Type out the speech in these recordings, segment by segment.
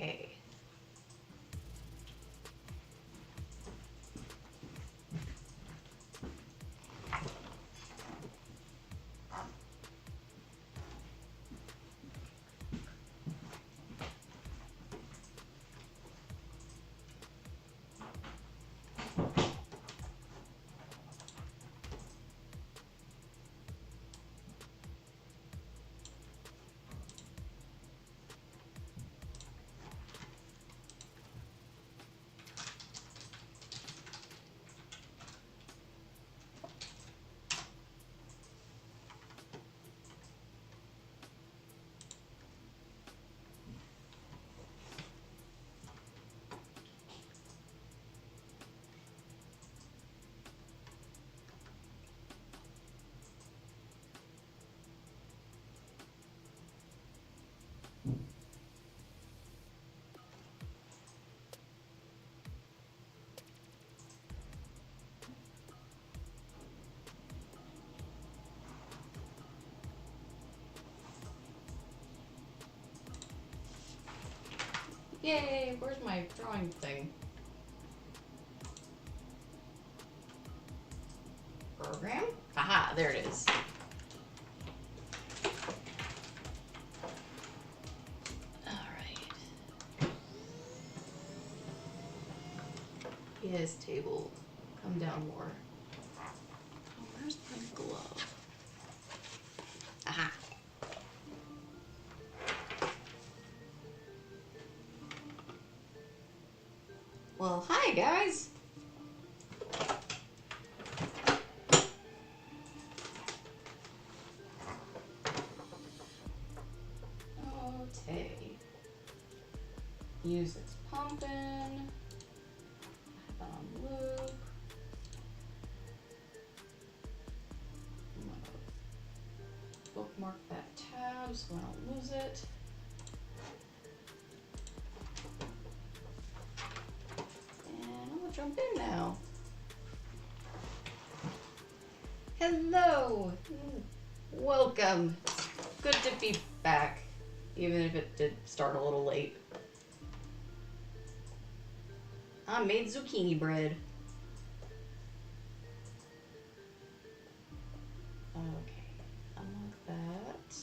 Okay. Yay, where's my drawing thing? Program? Aha, there it is. Alright. Yes, table. Come down more. Oh, where's my glove? Aha. Well, hi guys! Okay. Music's pumping. Have that on loop. I'm gonna bookmark that tab so I don't lose it. Jump in now. Hello. Welcome. Good to be back, even if it did start a little late. I made zucchini bread. Okay, unlock that.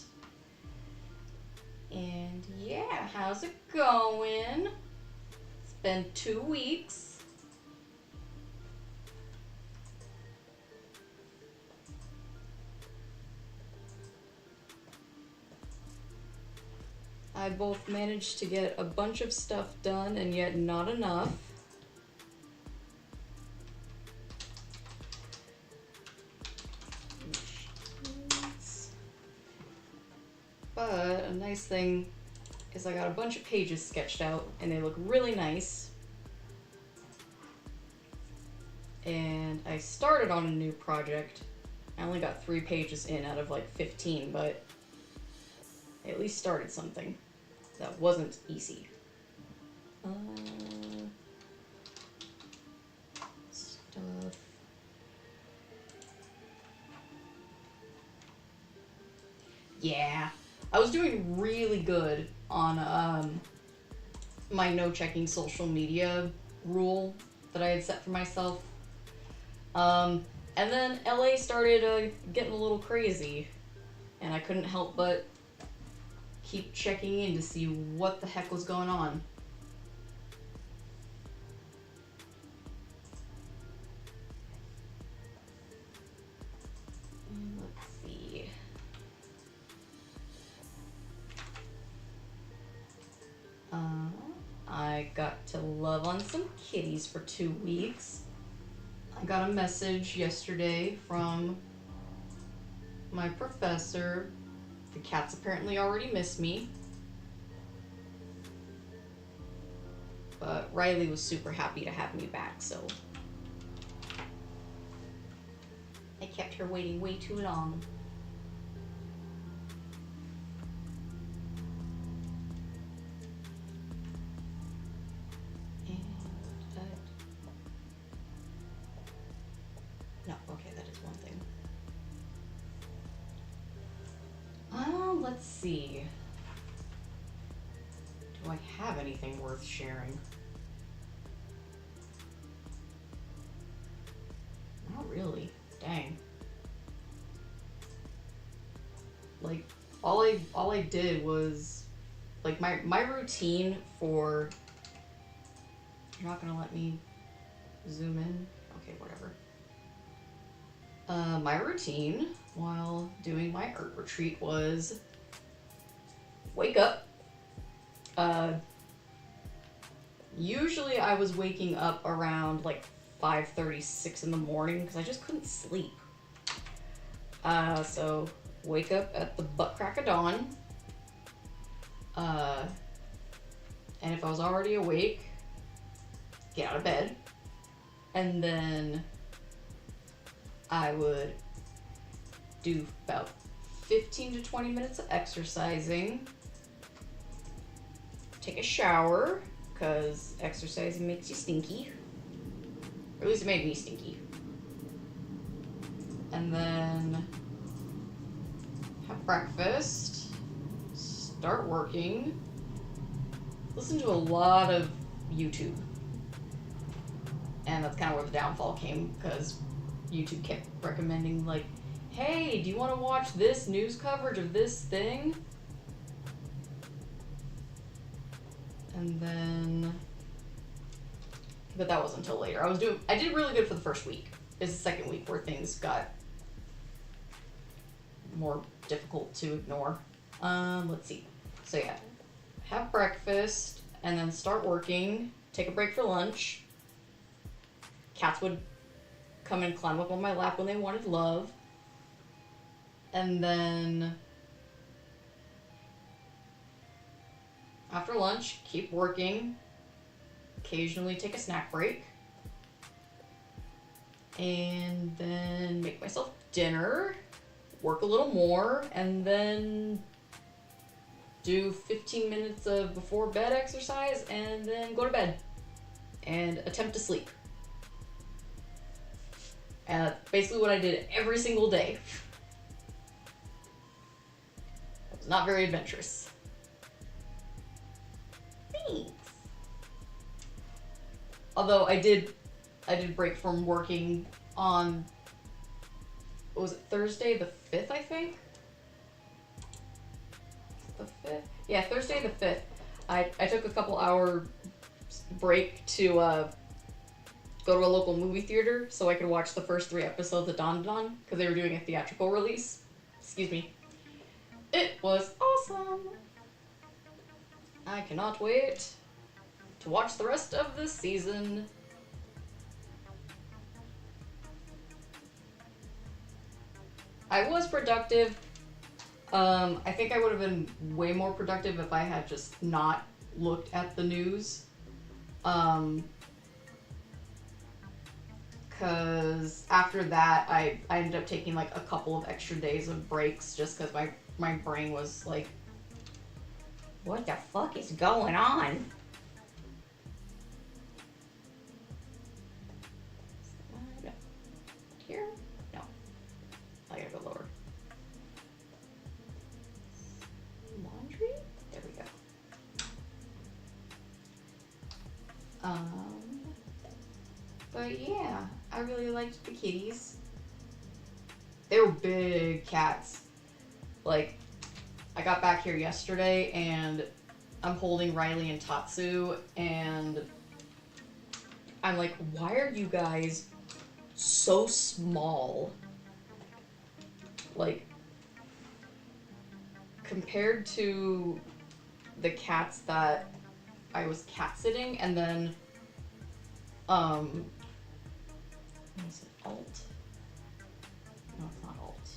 And yeah, how's it going? It's been 2 weeks. I both managed to get a bunch of stuff done and yet not enough. But a nice thing is I got a bunch of pages sketched out and they look really nice. And I started on a new project. I only got 3 pages in out of like 15, but I at least started something. That wasn't easy. Stuff. Yeah, I was doing really good on my no checking social media rule that I had set for myself. And then LA started getting a little crazy, and I couldn't help but keep checking in to see what the heck was going on. Let's see. I got to love on some kitties for 2 weeks. I got a message yesterday from my professor. The cats apparently already miss me. But Riley was super happy to have me back, so I kept her waiting way too long. No, okay, that is one thing. Let's see. Do I I have anything worth sharing. Not really. Dang. Like, all I did was, like, my routine for... You're not gonna let me zoom in? Okay, whatever. My routine while doing my art retreat was wake up. Usually I was waking up around like 5:36 in the morning because I just couldn't sleep. So wake up at the butt crack of dawn. And if I was already awake, get out of bed. And then I would do about 15 to 20 minutes of exercising. Take a shower, because exercising makes you stinky. Or at least it made me stinky. And then have breakfast, start working, listen to a lot of YouTube. And that's kind of where the downfall came, because YouTube kept recommending, like, hey, do you want to watch this news coverage of this thing? And then, but that wasn't until later. I did really good for the first week. It's the second week where things got more difficult to ignore. Let's see. So yeah, have breakfast and then start working, take a break for lunch. Cats would come and climb up on my lap when they wanted love. And then after lunch, keep working. Occasionally take a snack break. And then make myself dinner, work a little more, and then do 15 minutes of before bed exercise, and then go to bed and attempt to sleep. And that's basically what I did every single day. It was not very adventurous. Thanks. Although I did break from working on, what was it, Thursday the 5th, I think? The 5th? Yeah, Thursday the 5th. I took a couple hour break to go to a local movie theater so I could watch the first 3 episodes of Don Don, because they were doing a theatrical release. Excuse me. It was awesome. I cannot wait to watch the rest of this season. I was productive. I think I would have been way more productive if I had just not looked at the news. Because after that, I ended up taking like a couple of extra days of breaks just because my brain was like, what the fuck is going on? Here? No. I gotta go lower. Laundry? There we go. But yeah, I really liked the kitties. They were big cats. Like, I got back here yesterday and I'm holding Riley and Tatsu and I'm like, why are you guys so small? Like, compared to the cats that I was cat sitting, and then what is it, Alt? No, it's not Alt.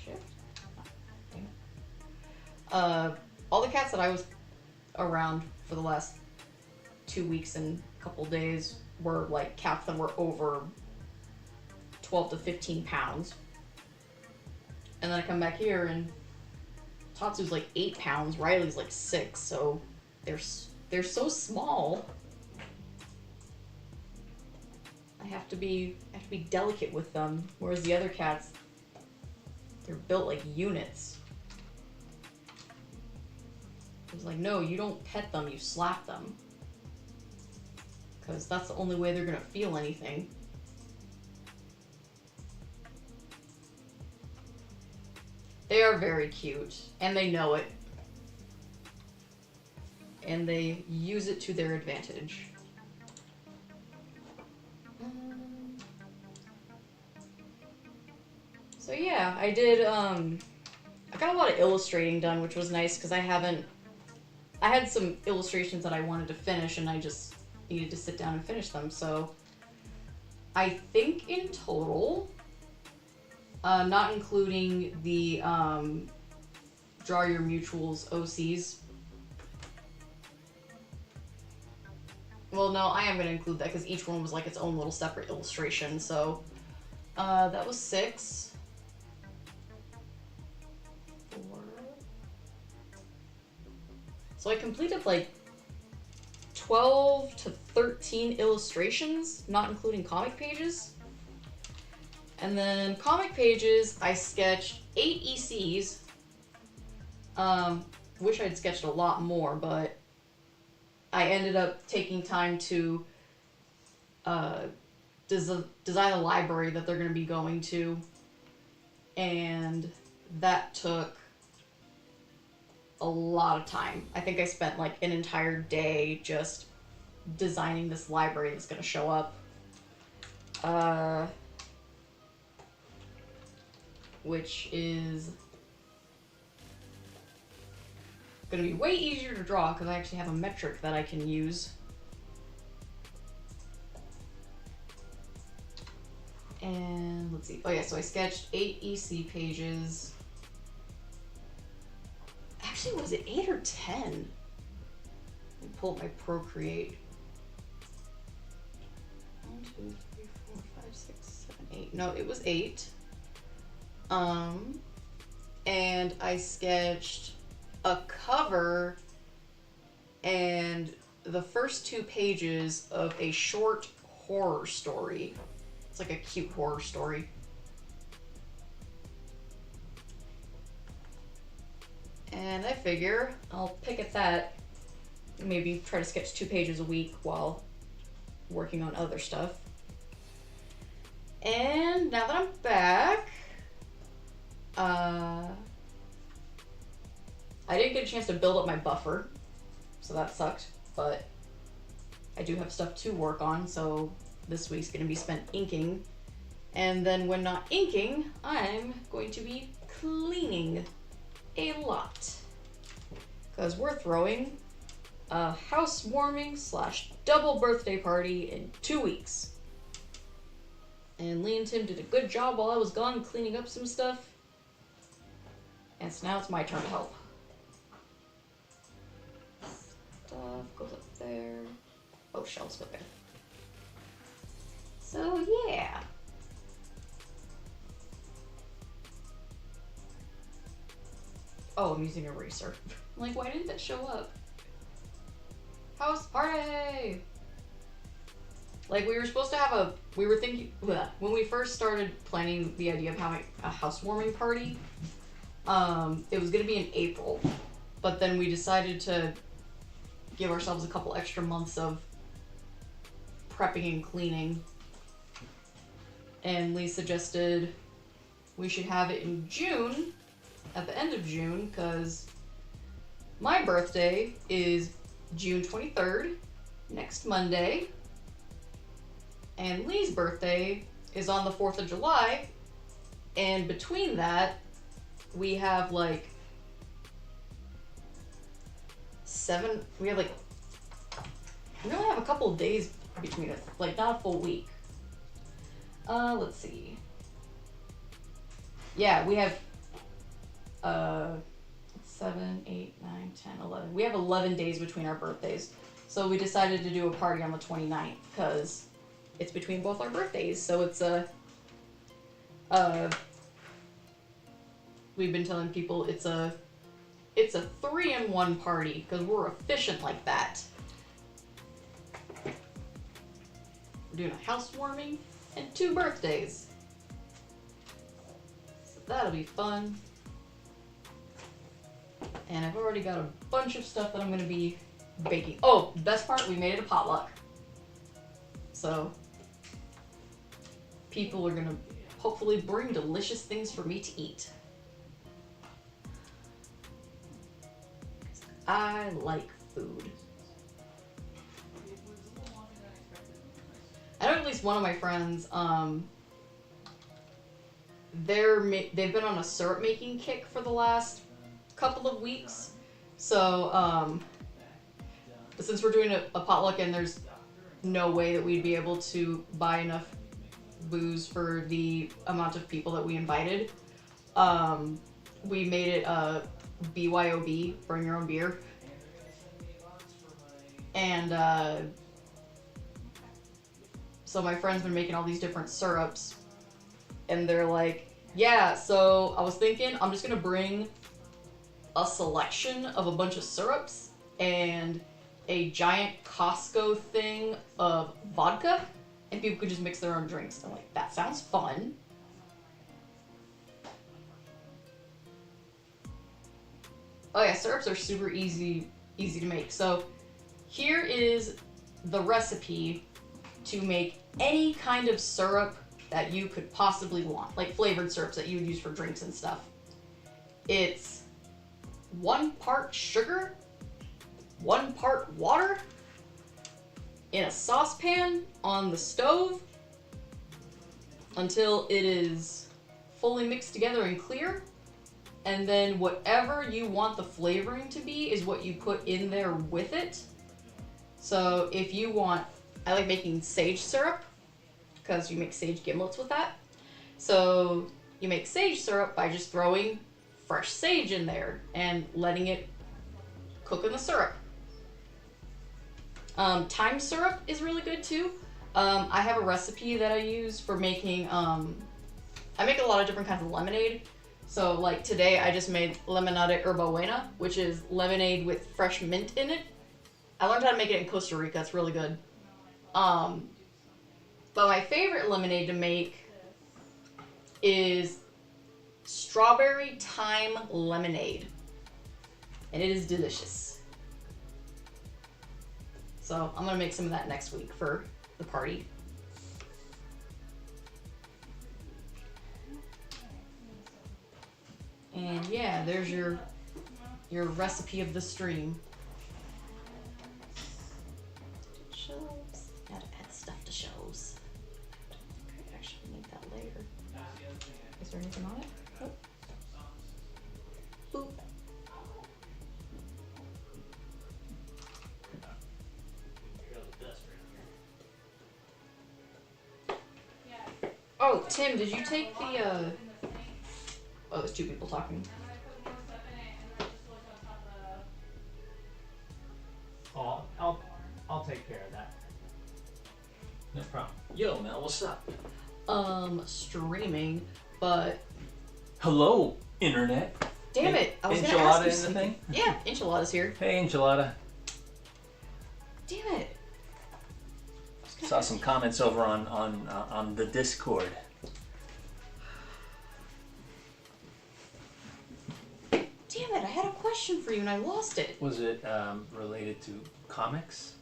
Shift? Oh, dang it. All the cats that I was around for the last 2 weeks and a couple days were like cats that were over 12 to 15 pounds. And then I come back here and Tatsu's like 8 pounds, Riley's like 6, so they're so small. I have to be delicate with them, whereas the other cats, they're built like units. was like, no, you don't pet them, you slap them. Because that's the only way they're gonna feel anything. They are very cute, and they know it. And they use it to their advantage. So yeah, I did, I got a lot of illustrating done, which was nice, because I had some illustrations that I wanted to finish, and I just needed to sit down and finish them, so I think in total, not including the, Draw Your Mutuals OCs. Well, no, I am going to include that, because each one was like its own little separate illustration, so, that was 6. 4. So I completed like 12 to 13 illustrations, not including comic pages. And then comic pages, I sketched 8 ECs. Wish I'd sketched a lot more, but I ended up taking time to design a library that they're going to be going to. And that took a lot of time. I think I spent like an entire day just designing this library that's going to show up. Which is going to be way easier to draw because I actually have a metric that I can use. And let's see. Oh yeah, so I sketched 8 EC pages. Actually, was it 8 or 10? Let me pull up my Procreate. 1, 2, 3, 4, 5, 6, 7, 8. No, it was 8. And I sketched a cover and the first 2 pages of a short horror story. It's like a cute horror story. And I figure I'll pick at that, maybe try to sketch 2 pages a week while working on other stuff. And now that I'm back, I didn't get a chance to build up my buffer, so that sucked, but I do have stuff to work on, so this week's going to be spent inking. And then when not inking, I'm going to be cleaning a lot. Because we're throwing a housewarming / double birthday party in 2 weeks. And Lee and Tim did a good job while I was gone cleaning up some stuff. And so now it's my turn to help. Stuff goes up there. Oh, shelves, okay. So yeah. Oh, I'm using eraser. I'm like, why didn't that show up? House party! Like, we were supposed to have we were thinking, when we first started planning the idea of having a housewarming party, it was going to be in April, but then we decided to give ourselves a couple extra months of prepping and cleaning, and Lee suggested we should have it in June, at the end of June, because my birthday is June 23rd, next Monday, and Lee's birthday is on the 4th of July, and between that, we have like we only have a couple of days between us, like not a full week. Let's see. Yeah, we have 7, 8, 9, 10, 11. We have 11 days between our birthdays. So we decided to do a party on the 29th because it's between both our birthdays. So it's we've been telling people it's a 3-in-1 party because we're efficient like that. We're doing a housewarming and 2 birthdays. So that'll be fun. And I've already got a bunch of stuff that I'm gonna be baking. Oh, best part, we made it a potluck. So people are gonna hopefully bring delicious things for me to eat. I like food. I know at least one of my friends, they've been on a syrup making kick for the last couple of weeks. So, but since we're doing a potluck and there's no way that we'd be able to buy enough booze for the amount of people that we invited, we made it a BYOB, bring your own beer. And so my friend's been making all these different syrups, and they're like, yeah, so I was thinking I'm just gonna bring a selection of a bunch of syrups and a giant Costco thing of vodka, and people could just mix their own drinks. I'm like, that sounds fun. Oh yeah, syrups are super easy to make. So here is the recipe to make any kind of syrup that you could possibly want, like flavored syrups that you would use for drinks and stuff. It's 1 part sugar, 1 part water in a saucepan on the stove until it is fully mixed together and clear. And then whatever you want the flavoring to be is what you put in there with it. So if you want, I like making sage syrup because you make sage gimlets with that. So you make sage syrup by just throwing fresh sage in there and letting it cook in the syrup. Thyme syrup is really good too. I have a recipe that I use for making, I make a lot of different kinds of lemonade. So like today I just made lemonade herba buena, which is lemonade with fresh mint in it. I learned how to make it in Costa Rica. It's really good. But my favorite lemonade to make is strawberry thyme lemonade. And it is delicious. So I'm gonna make some of that next week for the party. And yeah, there's your recipe of the stream. Shelves. Gotta add stuff to shelves. I actually need that later. Is there anything on it? Nope. Boop. Oh, Tim, did you take the oh, there's 2 people talking. Oh, I'll take care of that. No problem. Yo, Mel, what's up? Streaming, but Hello, internet. damn it, I was gonna ask Enchilada you in the something. thing? Yeah, enchilada's here. Hey, Enchilada. Damn it. Saw some comments over on the Discord. Damn it, I had a question for you and I lost it. Was it related to comics,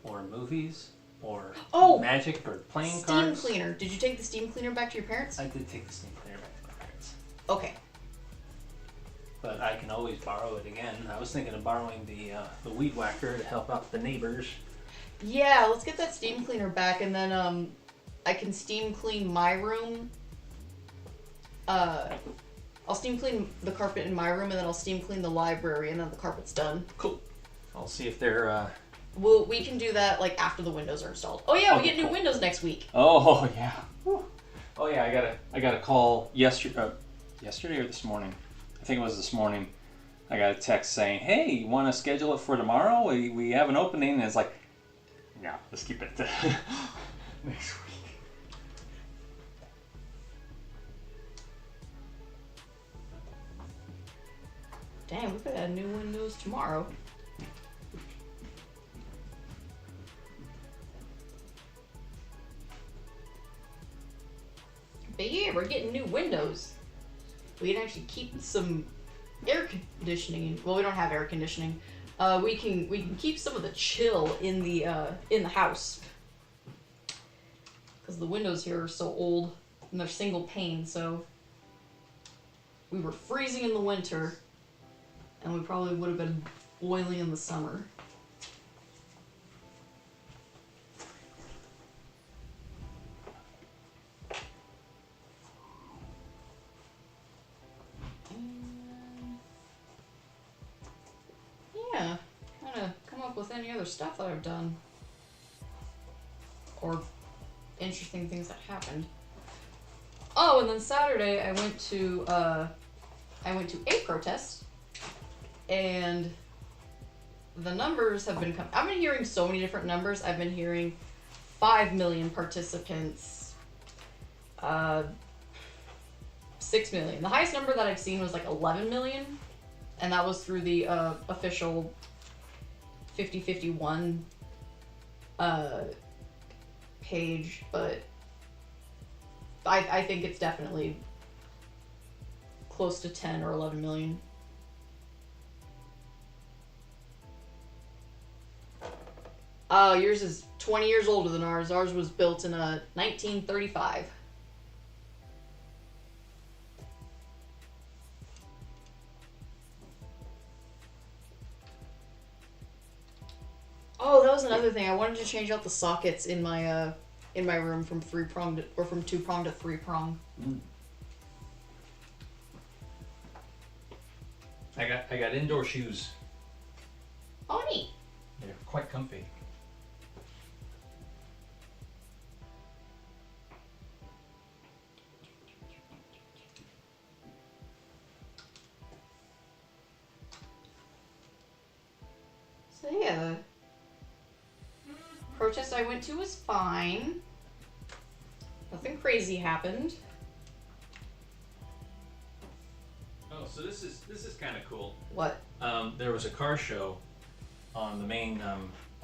or movies, or Oh, magic, or playing Steam cards? cleaner. Did you take the steam cleaner back to your parents? I did take the steam cleaner back to my parents, Okay. but I can always borrow it again. I was thinking of borrowing the weed whacker to help out the neighbors. Yeah, let's get that steam cleaner back and then I can steam clean my room. I'll steam clean the carpet in my room and then I'll steam clean the library and then the carpet's done. Cool. I'll see if they're. We can do that like after the windows are installed. Oh yeah, we Okay, get new cool. windows next week. Oh yeah. Whew. Oh yeah. I got a call yesterday or this morning. I think it was this morning. I got a text saying, "Hey, you want to schedule it for tomorrow? We have an opening." And it's like, no, let's keep it to next week. Damn, we could have new windows tomorrow. But yeah, we're getting new windows. We can actually keep some air conditioning. Well, we don't have air conditioning. We can keep some of the chill in the house because the windows here are so old and they're single pane. So we were freezing in the winter, and we probably would have been boiling in the summer. Yeah, trying to come up with any other stuff that I've done. Or interesting things that happened. Oh, and then Saturday I went to a protest, and the numbers have been I've been hearing so many different numbers. I've been hearing 5 million participants, 6 million. The highest number that I've seen was like 11 million, and that was through the official 5051 page, but I think it's definitely close to 10 or 11 million. Yours is 20 years older than ours. Ours was built in 1935. Oh, that was another thing. I wanted to change out the sockets in my room from 3-prong or from 2-prong to 3-prong. Mm. I got indoor shoes. Oh, neat. They're quite comfy. So yeah, the protest I went to was fine. Nothing crazy happened. Oh, so this is kind of cool. What? There was a car show on the main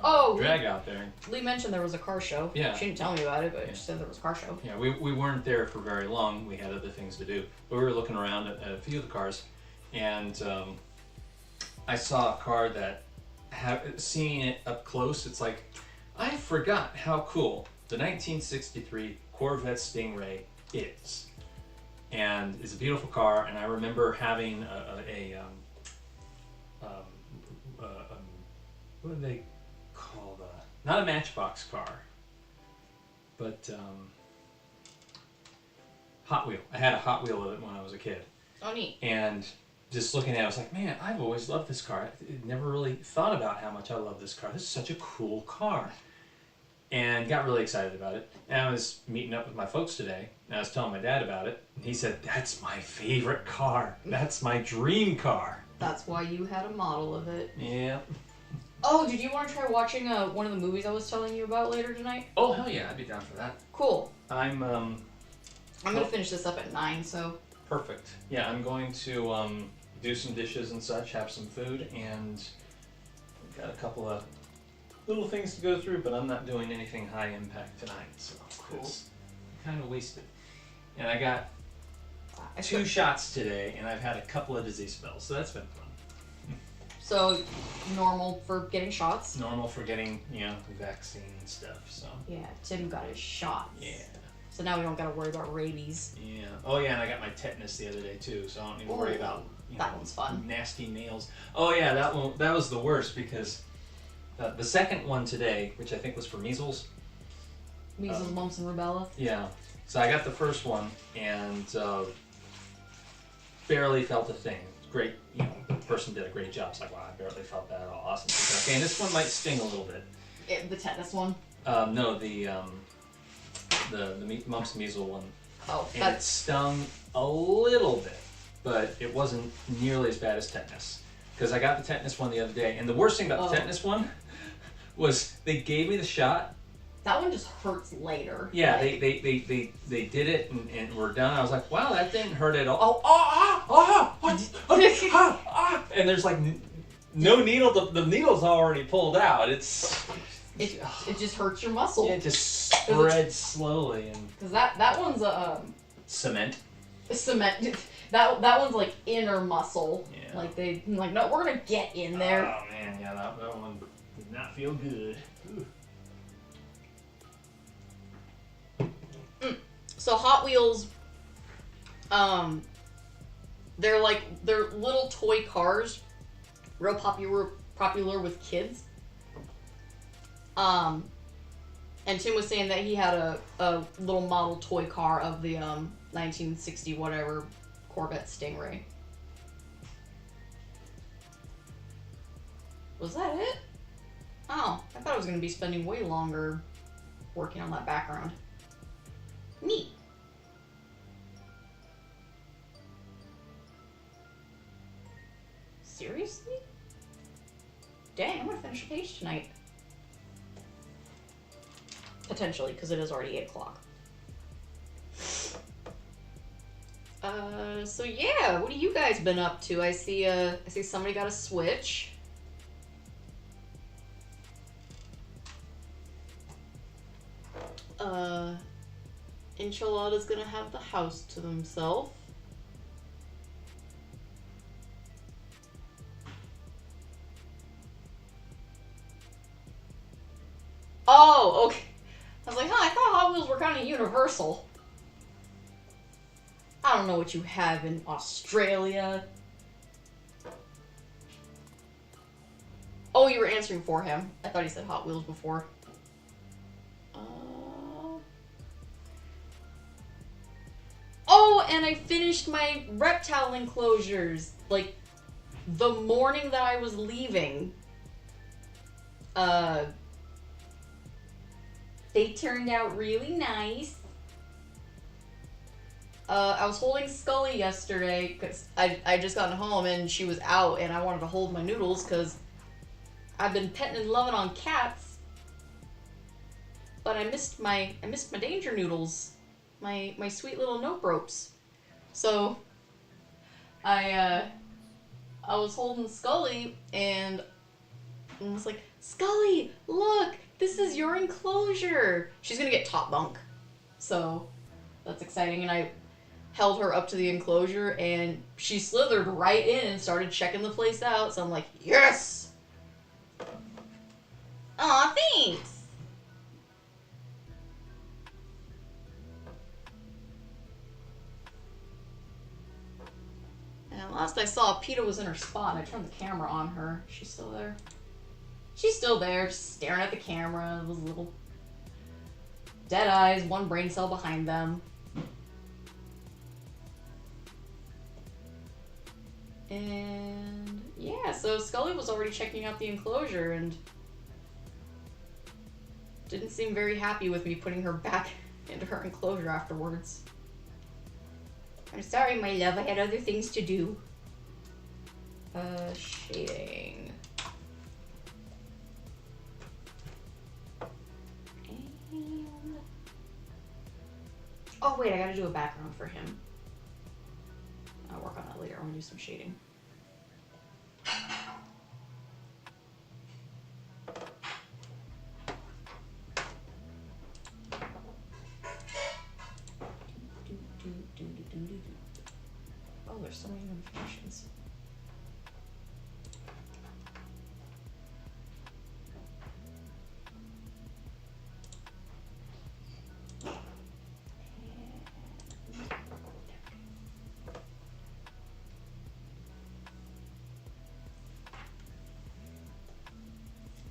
Oh, drag out there. Lee mentioned there was a car show. Yeah. She didn't tell me about it, but Yeah. she said there was a car show. Yeah, we weren't there for very long. We had other things to do. But we were looking around at a few of the cars, and I saw a car that, seeing it up close, it's like, I forgot how cool the 1963 Corvette Stingray is. And it's a beautiful car, and I remember having what do they call not a Matchbox car, but Hot Wheel. I had a Hot Wheel of it when I was a kid. Oh, neat. And just looking at it, I was like, man, I've always loved this car. I never really thought about how much I love this car. This is such a cool car. And got really excited about it. And I was meeting up with my folks today, and I was telling my dad about it. And he said, that's my favorite car. That's my dream car. That's why you had a model of it. Yeah. Oh, did you want to try watching one of the movies I was telling you about later tonight? Oh, hell yeah, I'd be down for that. Cool. I'm gonna finish this up at 9, so. Perfect. Yeah, I'm going to do some dishes and such, have some food, and got a couple of little things to go through, but I'm not doing anything high impact tonight, so Cool. it's kind of wasted. And I got 2 shots today, and I've had a couple of disease spells, so that's been fun. So, normal for getting shots? Normal for getting, vaccine stuff, so. Yeah, Tim got his shots. Yeah. So now we don't gotta worry about rabies. Yeah. Oh yeah, and I got my tetanus the other day too, so I don't even worry about that one's fun. Nasty nails. Oh yeah, that was the worst because the second one today, which I think was for measles. Measles, mumps, and rubella. Yeah. So I got the first one and barely felt a thing. Great, the person did a great job. It's like, wow, I barely felt that at all. Awesome. Okay, and this one might sting a little bit. The tetanus one? No, the mumps measles one. Oh, and it stung a little bit, but it wasn't nearly as bad as tetanus. Because I got the tetanus one the other day, and the worst thing about the tetanus one was they gave me the shot. That one just hurts later. Yeah, like, they did it and we're done. I was like, wow, that didn't hurt at all. And there's like no needle. The needle's already pulled out. It just hurts your muscle. Yeah, it just spreads slowly and. Because that one's a cement. cement. That one's like inner muscle. Yeah. Like no, we're gonna get in there. Oh man, yeah, that one did not feel good. Ooh. So Hot Wheels, they're little toy cars, real popular with kids. And Tim was saying that he had a little model toy car of the 1960 whatever Corvette Stingray. Was that it? Oh, I thought I was going to be spending way longer working on that background. Neat. Seriously? Dang, I'm going to finish a page tonight. Potentially, because it is already 8 o'clock. So yeah, what have you guys been up to? I see somebody got a Switch. Enchilada's gonna have the house to themselves. Oh, okay. I was like, I thought Hot Wheels were kind of universal. I don't know what you have in Australia. Oh, you were answering for him. I thought he said Hot Wheels before. Oh, and I finished my reptile enclosures. Like, the morning that I was leaving. They turned out really nice. I was holding Scully yesterday because I just gotten home and she was out and I wanted to hold my noodles because I've been petting and loving on cats. But I missed my danger noodles, my sweet little note ropes. So I was holding Scully and I was like, Scully, look, this is your enclosure. She's gonna get top bunk, so that's exciting. And I held her up to the enclosure and she slithered right in and started checking the place out. So I'm like, yes! Aw, thanks! And last I saw, PETA was in her spot and I turned the camera on her. She's still there. She's still there, just staring at the camera. Those little dead eyes, one brain cell behind them. And yeah, so Scully was already checking out the enclosure and didn't seem very happy with me putting her back into her enclosure afterwards. I'm sorry, my love, I had other things to do. Shading. And... oh wait, I gotta do a background for him. I'll work on that later. I want to do some shading. Oh, there's so many notifications.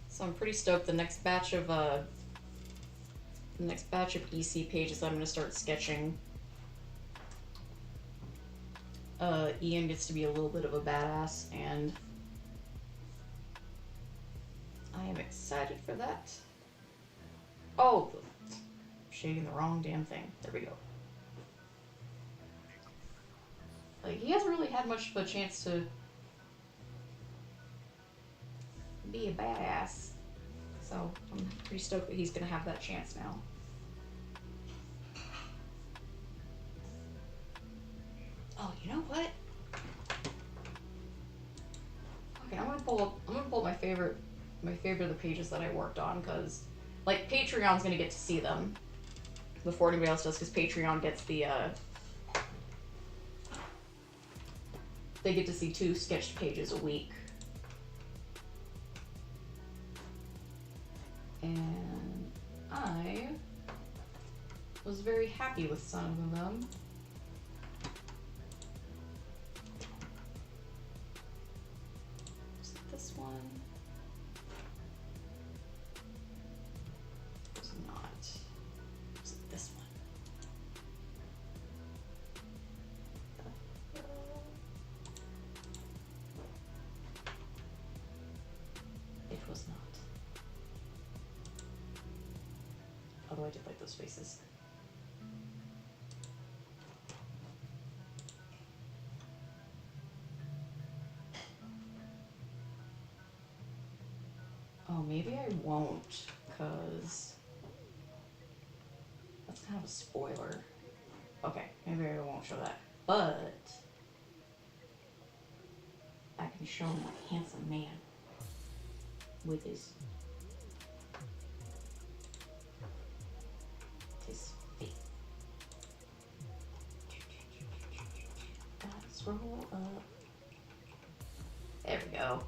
So I'm pretty stoked. The next batch of EC pages I'm gonna start sketching. Ian gets to be a little bit of a badass, and I am excited for that. Oh, I'm shading the wrong damn thing. There we go. Like, he hasn't really had much of a chance to be a badass, so I'm pretty stoked that he's gonna have that chance now. Oh, you know what? Okay, I'm gonna pull up my favorite of the pages that I worked on, because like Patreon's gonna get to see them before anybody else does, because Patreon gets the they get to see 2 sketched pages a week. And I was very happy with some of them. Was it this one? It was not. Was it this one? It was not. Although I did like those faces. Oh, maybe I won't, because that's kind of a spoiler. Okay, maybe I won't show that. But I can show my handsome man with his feet. Scroll up. There we go.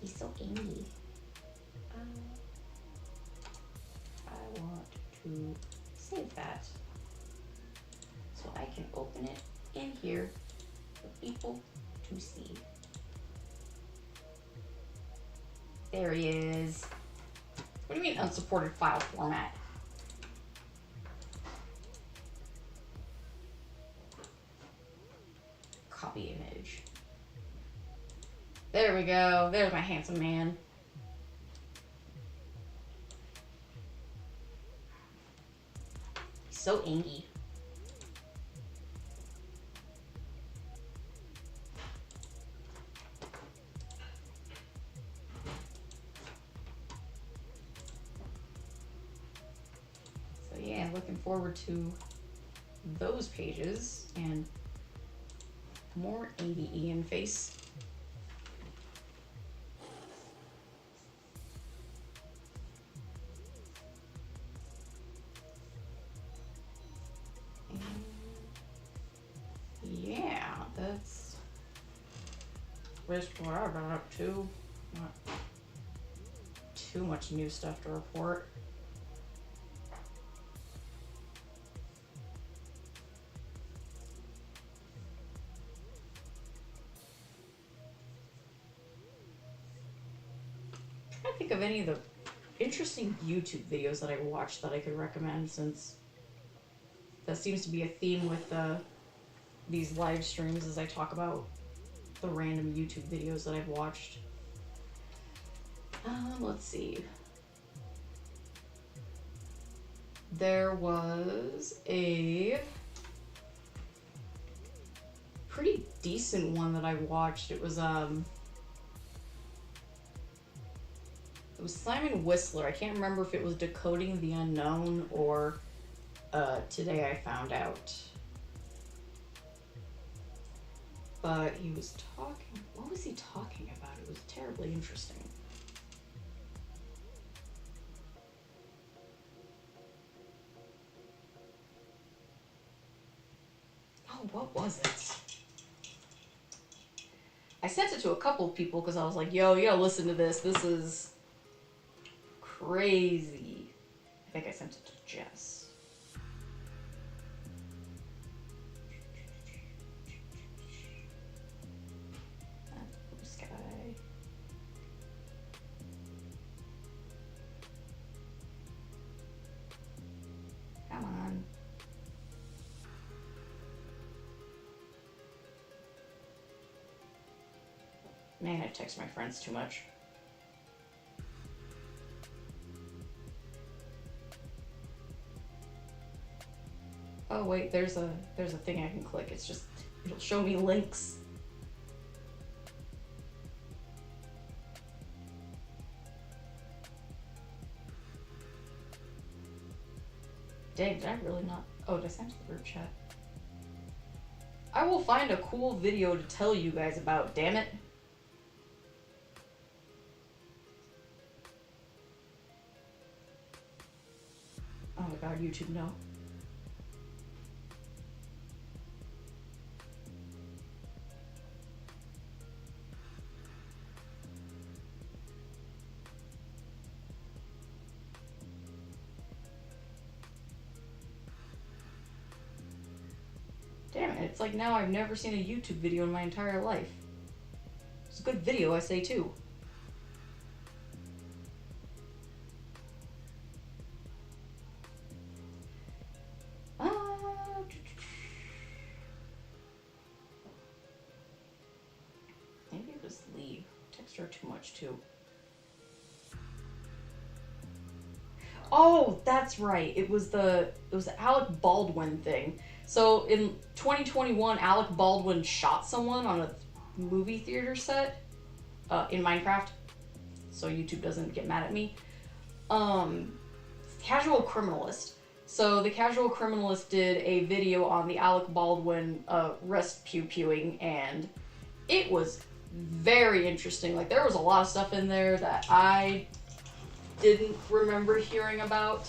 He's so angry. I want to save that so I can open it in here for people to see. There he is. What do you mean unsupported file format? Copy image. There we go. There's my handsome man. He's so angry. So yeah, looking forward to those pages and more angry Ian face. Yeah, that's basically what I've been up to. Not too much new stuff to report. I'm trying to think of any of the interesting YouTube videos that I watched that I could recommend, since that seems to be a theme with these live streams as I talk about the random YouTube videos that I've watched. Let's see. There was a pretty decent one that I watched. It was Simon Whistler. I can't remember if it was Decoding the Unknown or Today I Found Out. But he was talking, what was he talking about? It was terribly interesting. Oh, what was it? I sent it to a couple of people because I was like, yo, you gotta listen to this. This is crazy. I think I sent it to Jess. Come on. Man, I text my friends too much. Oh wait, there's a thing I can click. It's just, it'll show me links. Dang, did I really not? Oh, did I send to the group chat? I will find a cool video to tell you guys about, damn it. Oh my god, YouTube, no. damn it, it's like now I've never seen a YouTube video in my entire life. It's a good video, I say too. Maybe just leave. Text her too much too. Oh, that's right. It was the Alec Baldwin thing. So in 2021, Alec Baldwin shot someone on a movie theater set in Minecraft. So YouTube doesn't get mad at me. Casual Criminalist. So the Casual Criminalist did a video on the Alec Baldwin rest pew-pewing, and it was very interesting. Like, there was a lot of stuff in there that I didn't remember hearing about.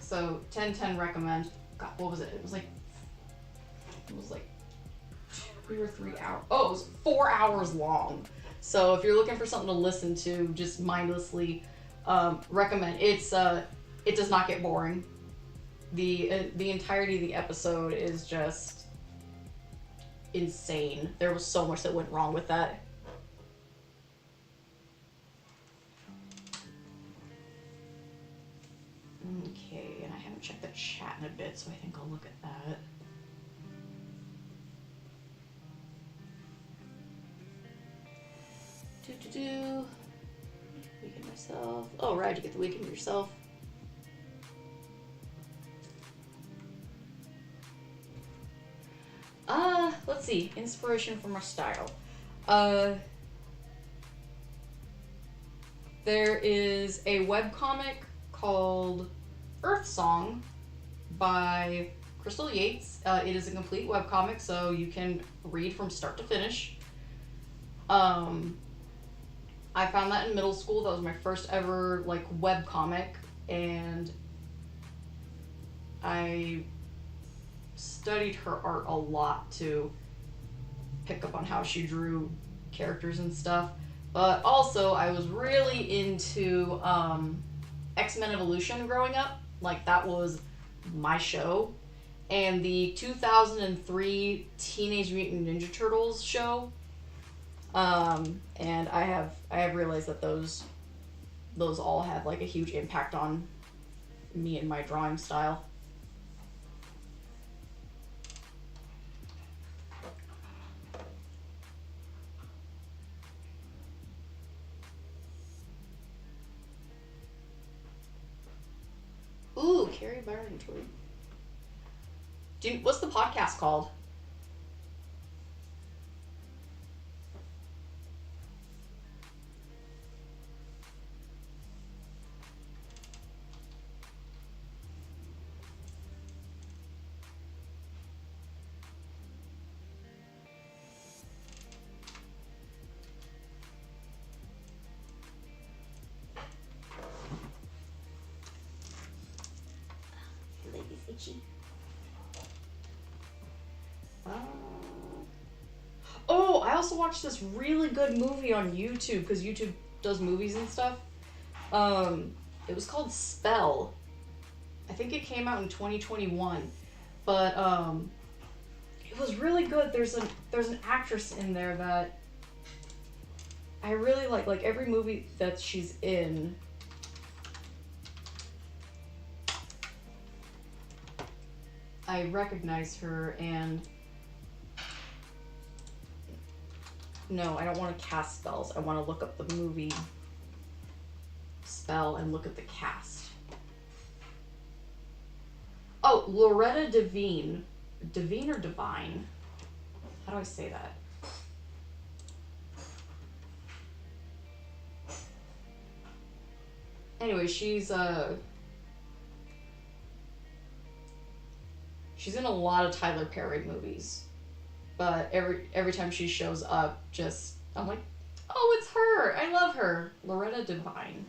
So 10/10 recommend. God, what was it? It was like 2 or 3 hours. Oh, it was 4 hours long. So if you're looking for something to listen to, just mindlessly, recommend. It does not get boring. The entirety of the episode is just insane. There was so much that went wrong with that. Okay, and I haven't checked the chat in a bit, so I think I'll look at that. Weekend myself. Oh, right, you get the weekend yourself. Let's see. Inspiration from our style. There is a webcomic called Earth Song by Crystal Yates. It is a complete webcomic, so you can read from start to finish. I found that in middle school. That was my first ever webcomic, and I studied her art a lot to pick up on how she drew characters and stuff. But also, I was really into X-Men Evolution growing up. Like, that was my show. And the 2003 Teenage Mutant Ninja Turtles show. And I have realized that those all have a huge impact on me and my drawing style. Ooh, Carrie Byron toy. What's the podcast called? Oh, I also watched this really good movie on YouTube, because YouTube does movies and stuff. It was called Spell. I think it came out in 2021, but it was really good. There's an actress in there that I really like. Like, every movie that she's in, I recognize her. And no, I don't want to cast spells. I want to look up the movie Spell and look at the cast. Oh, Loretta Devine. Devine or Divine? How do I say that? Anyway, she's in a lot of Tyler Perry movies. But every time she shows up, I'm like, oh, it's her. I love her. Loretta Devine.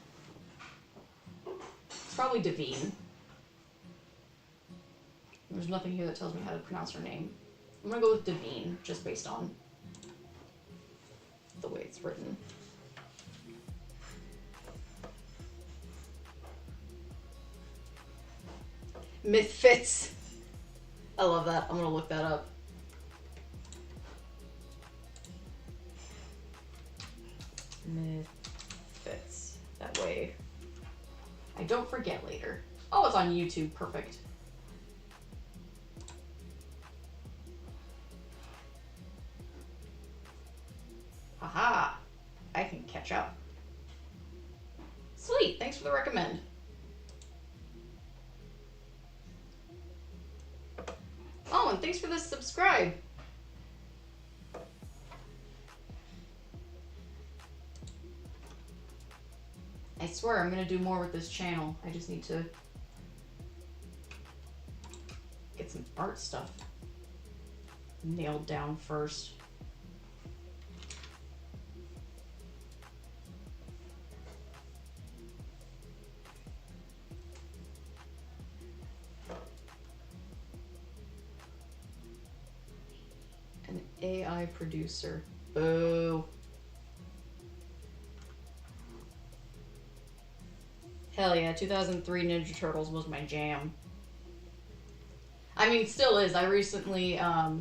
It's probably Devine. There's nothing here that tells me how to pronounce her name. I'm gonna go with Devine, just based on the way it's written. Mythfits. I love that. I'm gonna look that up. Mythfits. That way I don't forget later. Oh, it's on YouTube. Perfect. Aha! I can catch up. Sweet. Thanks for the recommend. Oh, and thanks for the subscribe. I swear I'm gonna do more with this channel. I just need to get some art stuff nailed down first. An AI producer. Boo. Hell yeah, 2003 Ninja Turtles was my jam. I mean, still is. I recently, I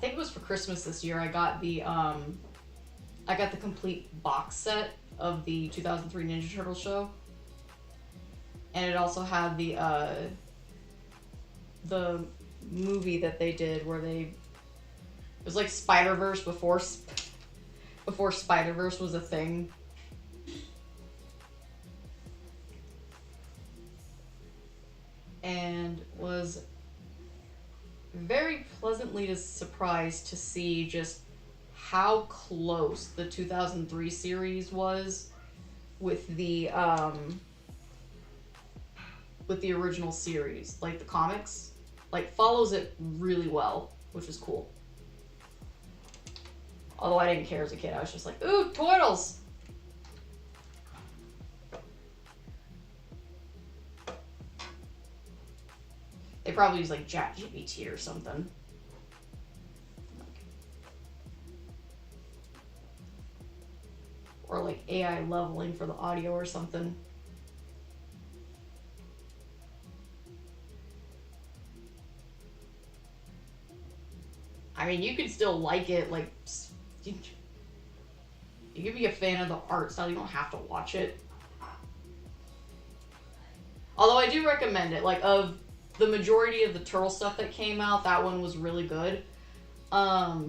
think it was for Christmas this year, I got the complete box set of the 2003 Ninja Turtles show. And it also had the movie that they did where it was like Spider-Verse before Spider-Verse was a thing. And was very pleasantly surprised to see just how close the 2003 series was with the original series. Like the comics, like follows it really well, which is cool. Although I didn't care as a kid, I was just like, ooh, turtles! They probably use like ChatGPT or something. Or like AI leveling for the audio or something. I mean, you could still like it, like, you could be a fan of the art style, you don't have to watch it. Although I do recommend it, like, of the majority of the Turtle stuff that came out, that one was really good. I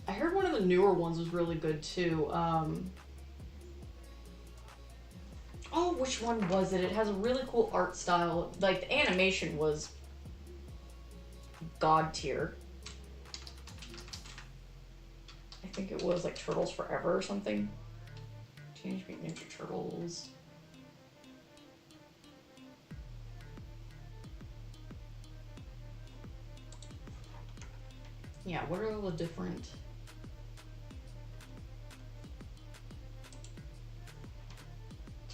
heard one of the newer ones was really good too. Oh, which one was it? It has a really cool art style. Like, the animation was god tier. I think it was like Turtles Forever or something. Teenage Mutant Ninja Turtles. Yeah, what are all the different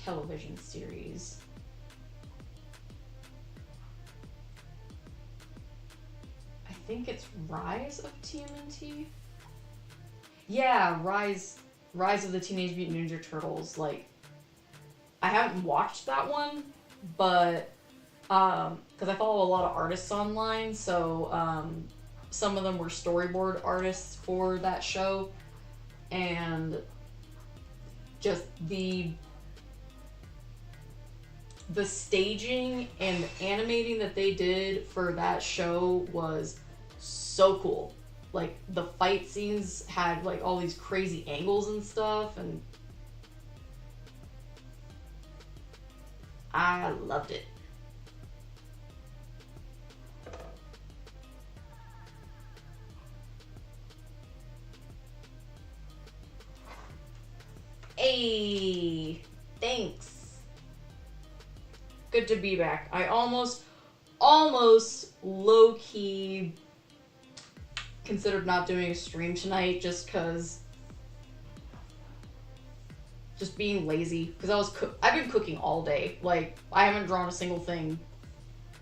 television series? I think it's Rise of TMNT. Yeah, Rise of the Teenage Mutant Ninja Turtles. Like, I haven't watched that one, but because I follow a lot of artists online, so some of them were storyboard artists for that show, and just the staging and animating that they did for that show was so cool. Like, the fight scenes had like all these crazy angles and stuff, and I loved it. Hey, thanks. Good to be back. I almost low-key considered not doing a stream tonight just because, just being lazy. Because I've been cooking all day. Like, I haven't drawn a single thing.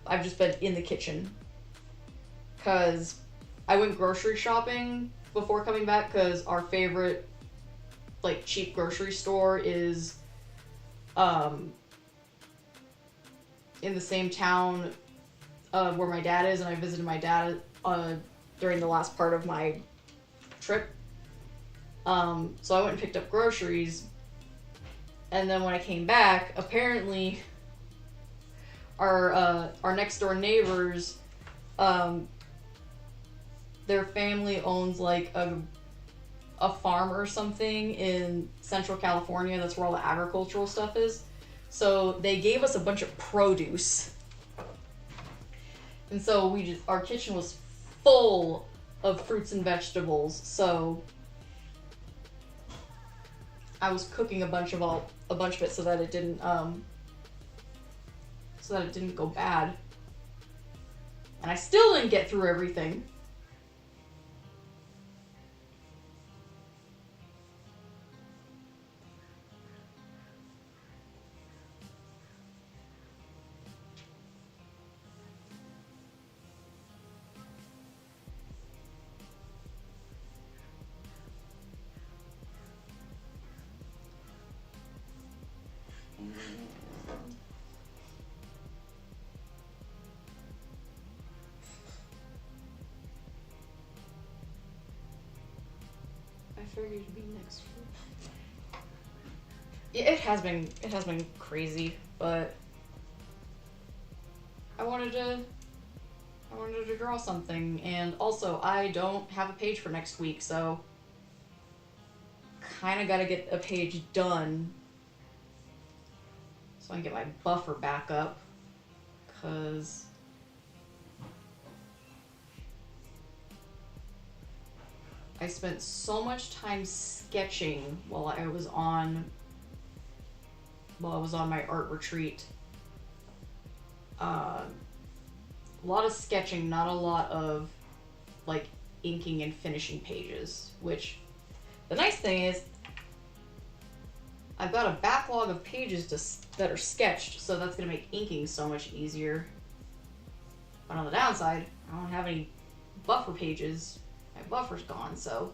I've just been in the kitchen. Because I went grocery shopping before coming back because our favorite, like, cheap grocery store is in the same town where my dad is, and I visited my dad during the last part of my trip. So I went and picked up groceries, and then when I came back, apparently our next door neighbors, their family owns like a farm or something in Central California. That's where all the agricultural stuff is. So they gave us a bunch of produce. And so our kitchen was full of fruits and vegetables. So I was cooking a bunch of it so that it didn't go bad. And I still didn't get through everything. I figured it'd be next week. Yeah, it has been crazy, but I wanted to draw something, and also I don't have a page for next week, so kind of got to get a page done so I can get my buffer back up, because I spent so much time sketching while I was on my art retreat. A lot of sketching, not a lot of like inking and finishing pages, which the nice thing is I've got a backlog of pages that are sketched, so that's going to make inking so much easier. But on the downside, I don't have any buffer pages. My buffer's gone, so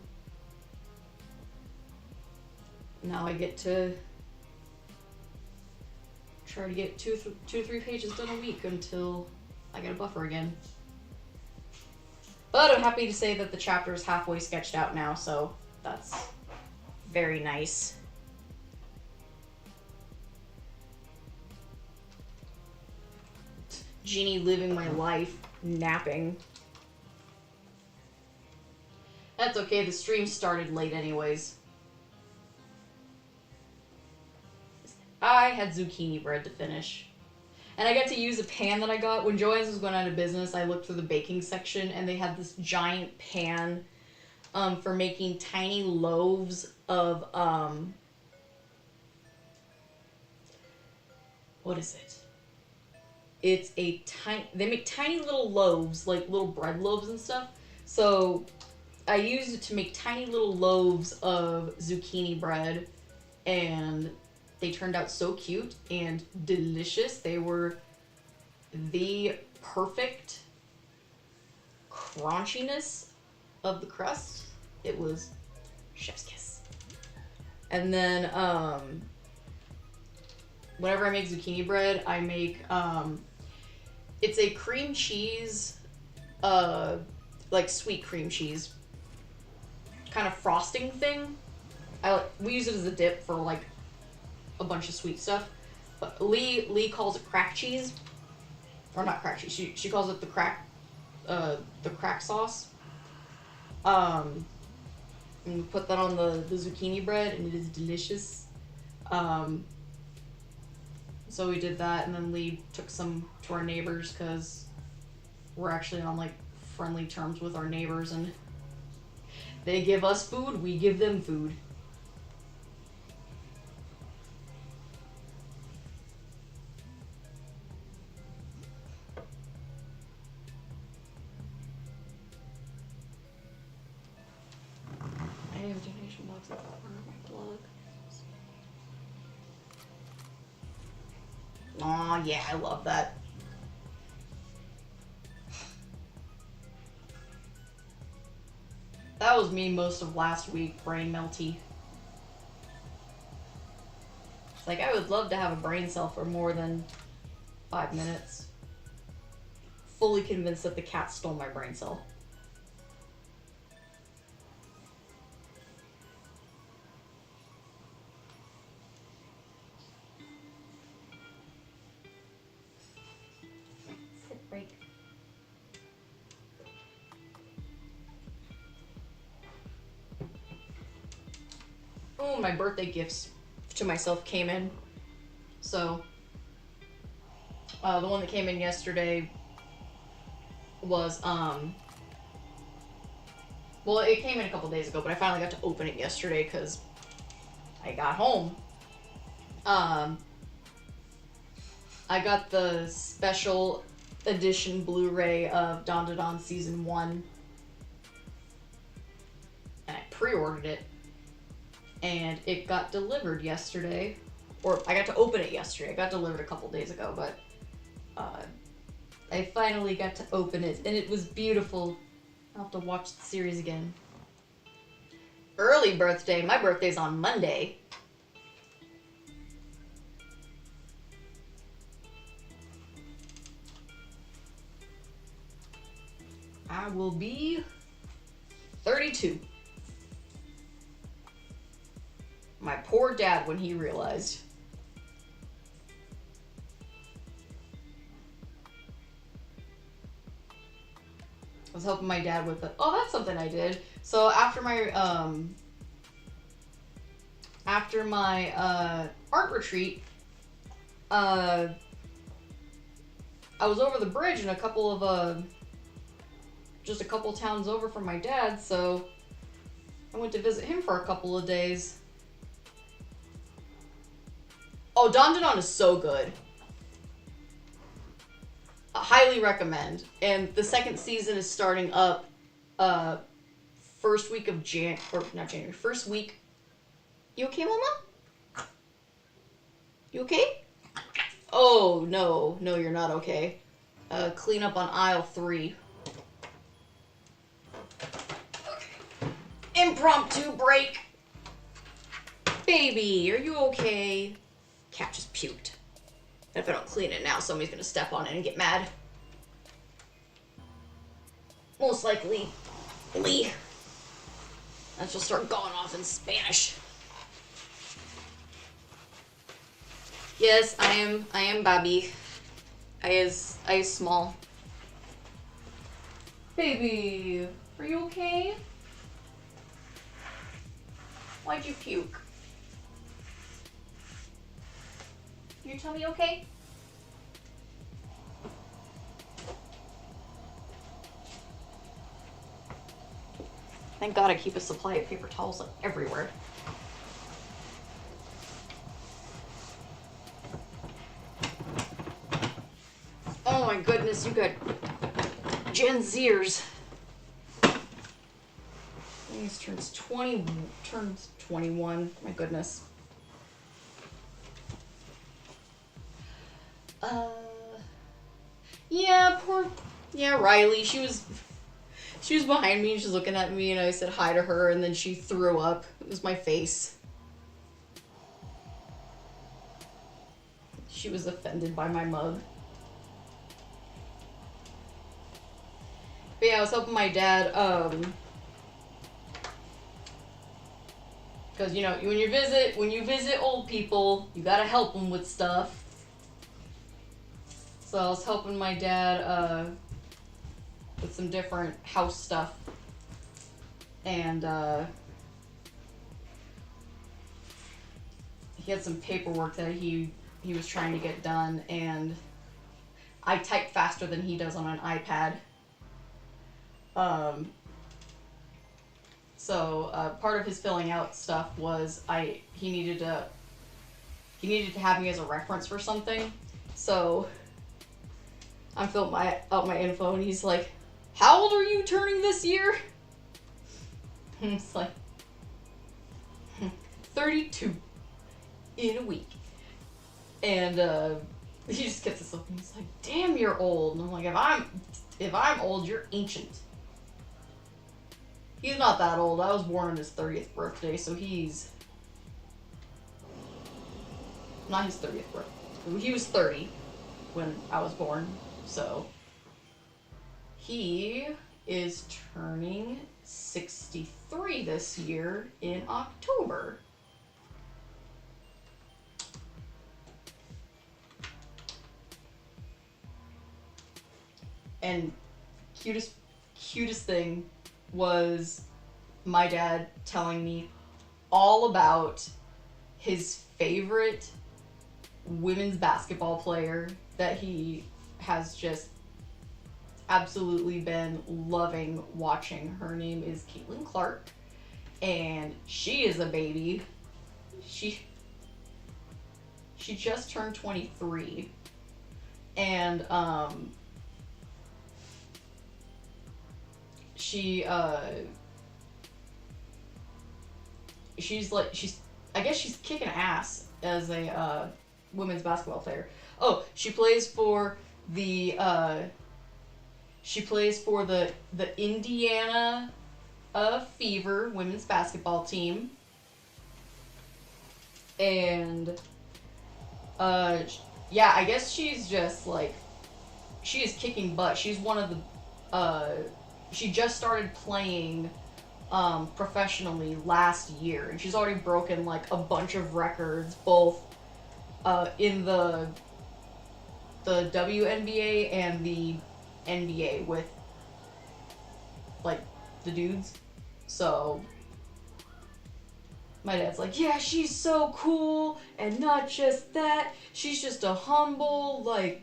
now I get to try to get two or three pages done a week until I get a buffer again. But I'm happy to say that the chapter is halfway sketched out now, so that's very nice. Jeannie living my life, napping. That's okay, the stream started late anyways. I had zucchini bread to finish. And I got to use a pan that I got. When Joann's was going out of business, I looked through the baking section, and they had this giant pan for making tiny loaves of, what is it? It's they make tiny little loaves, like little bread loaves and stuff. So I used it to make tiny little loaves of zucchini bread, and they turned out so cute and delicious. They were the perfect crunchiness of the crust. It was chef's kiss. And then whenever I make zucchini bread, I make it's a cream cheese, like sweet cream cheese kind of frosting thing. We use it as a dip for like a bunch of sweet stuff, but Lee calls it crack cheese, or not crack cheese. She calls it the crack sauce. And we put that on the zucchini bread, and it is delicious. So we did that, and then Lee took some to our neighbors, because we're actually on like friendly terms with our neighbors, and they give us food, we give them food. I have a donation box at the corner of my blog. Aw, yeah, I love that. That was me most of last week, brain melty. It's like, I would love to have a brain cell for more than 5 minutes. Fully convinced that the cat stole my brain cell. Sit, break. Oh, my birthday gifts to myself came in. So, the one that came in yesterday was, well, it came in a couple days ago, but I finally got to open it yesterday because I got home. I got the special edition Blu-ray of Don Da Don Season 1. And I pre-ordered it. And it got delivered yesterday. Or I got to open it yesterday. It got delivered a couple days ago, but I finally got to open it, and it was beautiful. I'll have to watch the series again. Early birthday. My birthday's on Monday. I will be 32. My poor dad when he realized. I was helping my dad with it. Oh, that's something I did. So after my art retreat, I was over the bridge in a couple of just a couple towns over from my dad, so I went to visit him for a couple of days. Oh, Don Da Don is so good. I highly recommend. And the second season is starting up first week of first week. You okay, Mama? You okay? Oh, no, you're not okay. Clean up on aisle 3. Impromptu break. Baby, are you okay? Cat just puked. And if I don't clean it now, somebody's gonna step on it and get mad. Most likely, Lee. And she'll start going off in Spanish. Yes, I am Bobby. I is small. Baby, are you okay? Why'd you puke? Your tummy okay? Thank God I keep a supply of paper towels like everywhere. Oh my goodness, you got Gen Zers. This turns 21. My goodness. Yeah, Riley, she was behind me and she's looking at me and I said hi to her and then she threw up. It was my face. She was offended by my mug. But yeah, I was helping my dad, because, you know, when you visit old people, you gotta help them with stuff. So I was helping my dad with some different house stuff. And he had some paperwork that he was trying to get done, and I type faster than he does on an iPad. So part of his filling out stuff was he needed to have me as a reference for something. So I'm filling out my info and he's like, "How old are you turning this year?" And it's like 32 in a week. And he just gets this look and he's like, "Damn, you're old." And I'm like, if I'm old, you're ancient. He's not that old. I was born on his 30th birthday, so he's not his 30th birthday. He was 30. when I was born. So he is turning 63 this year in October. And cutest thing was my dad telling me all about his favorite women's basketball player that he has just absolutely been loving watching. Her name is Caitlin Clark, and she is a baby. She just turned 23, and she's I guess she's kicking ass as a women's basketball player. Oh, she plays for the Indiana Fever women's basketball team, and yeah, I guess she's just like, she is kicking butt. She's one of the she just started playing professionally last year, and she's already broken like a bunch of records, both in the WNBA and the NBA with like the dudes. So my dad's like, yeah, she's so cool, and not just that, she's just a humble, like,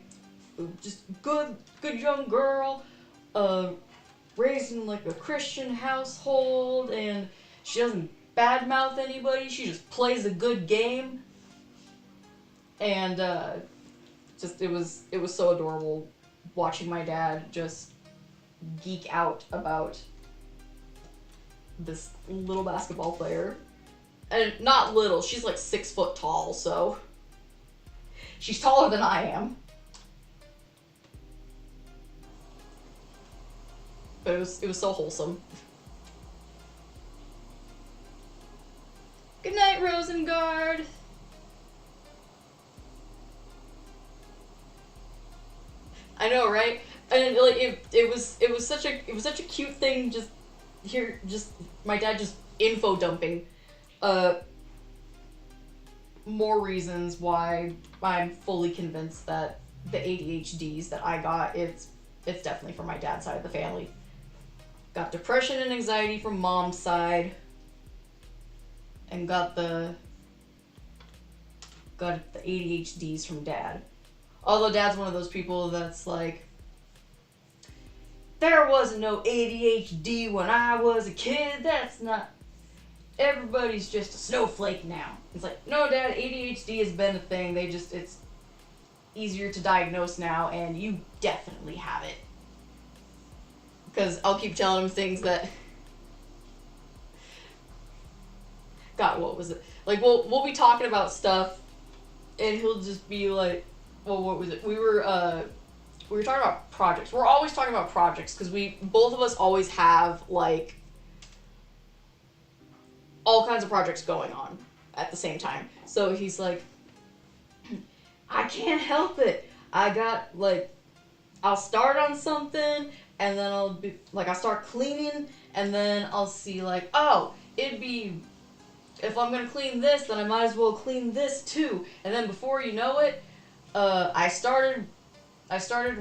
just good young girl, raised in like a Christian household, and she doesn't badmouth anybody. She just plays a good game, and just it was so adorable watching my dad just geek out about this little basketball player. And not little, she's like 6 foot tall, so she's taller than I am. But it was so wholesome. Good night, Rosengard. I know, right? And like it was such a cute thing. Just my dad just info dumping. More reasons why I'm fully convinced that the ADHDs that I got, it's definitely from my dad's side of the family. Got depression and anxiety from mom's side, and got the ADHDs from dad. Although dad's one of those people that's like, there wasn't no ADHD when I was a kid. That's not. Everybody's just a snowflake now. It's like, no, Dad, ADHD has been a thing. It's easier to diagnose now, and you definitely have it. Because I'll keep telling him things that, God, what was it? Like, we'll be talking about stuff, and he'll just be like, well, what was it? We were talking about projects. We're always talking about projects, because both of us always have, like, all kinds of projects going on at the same time. So he's like, I can't help it. I got, like, I'll start on something, and then I'll start cleaning, and then I'll see, like, oh, it'd be, if I'm gonna clean this, then I might as well clean this too. And then before you know it, I started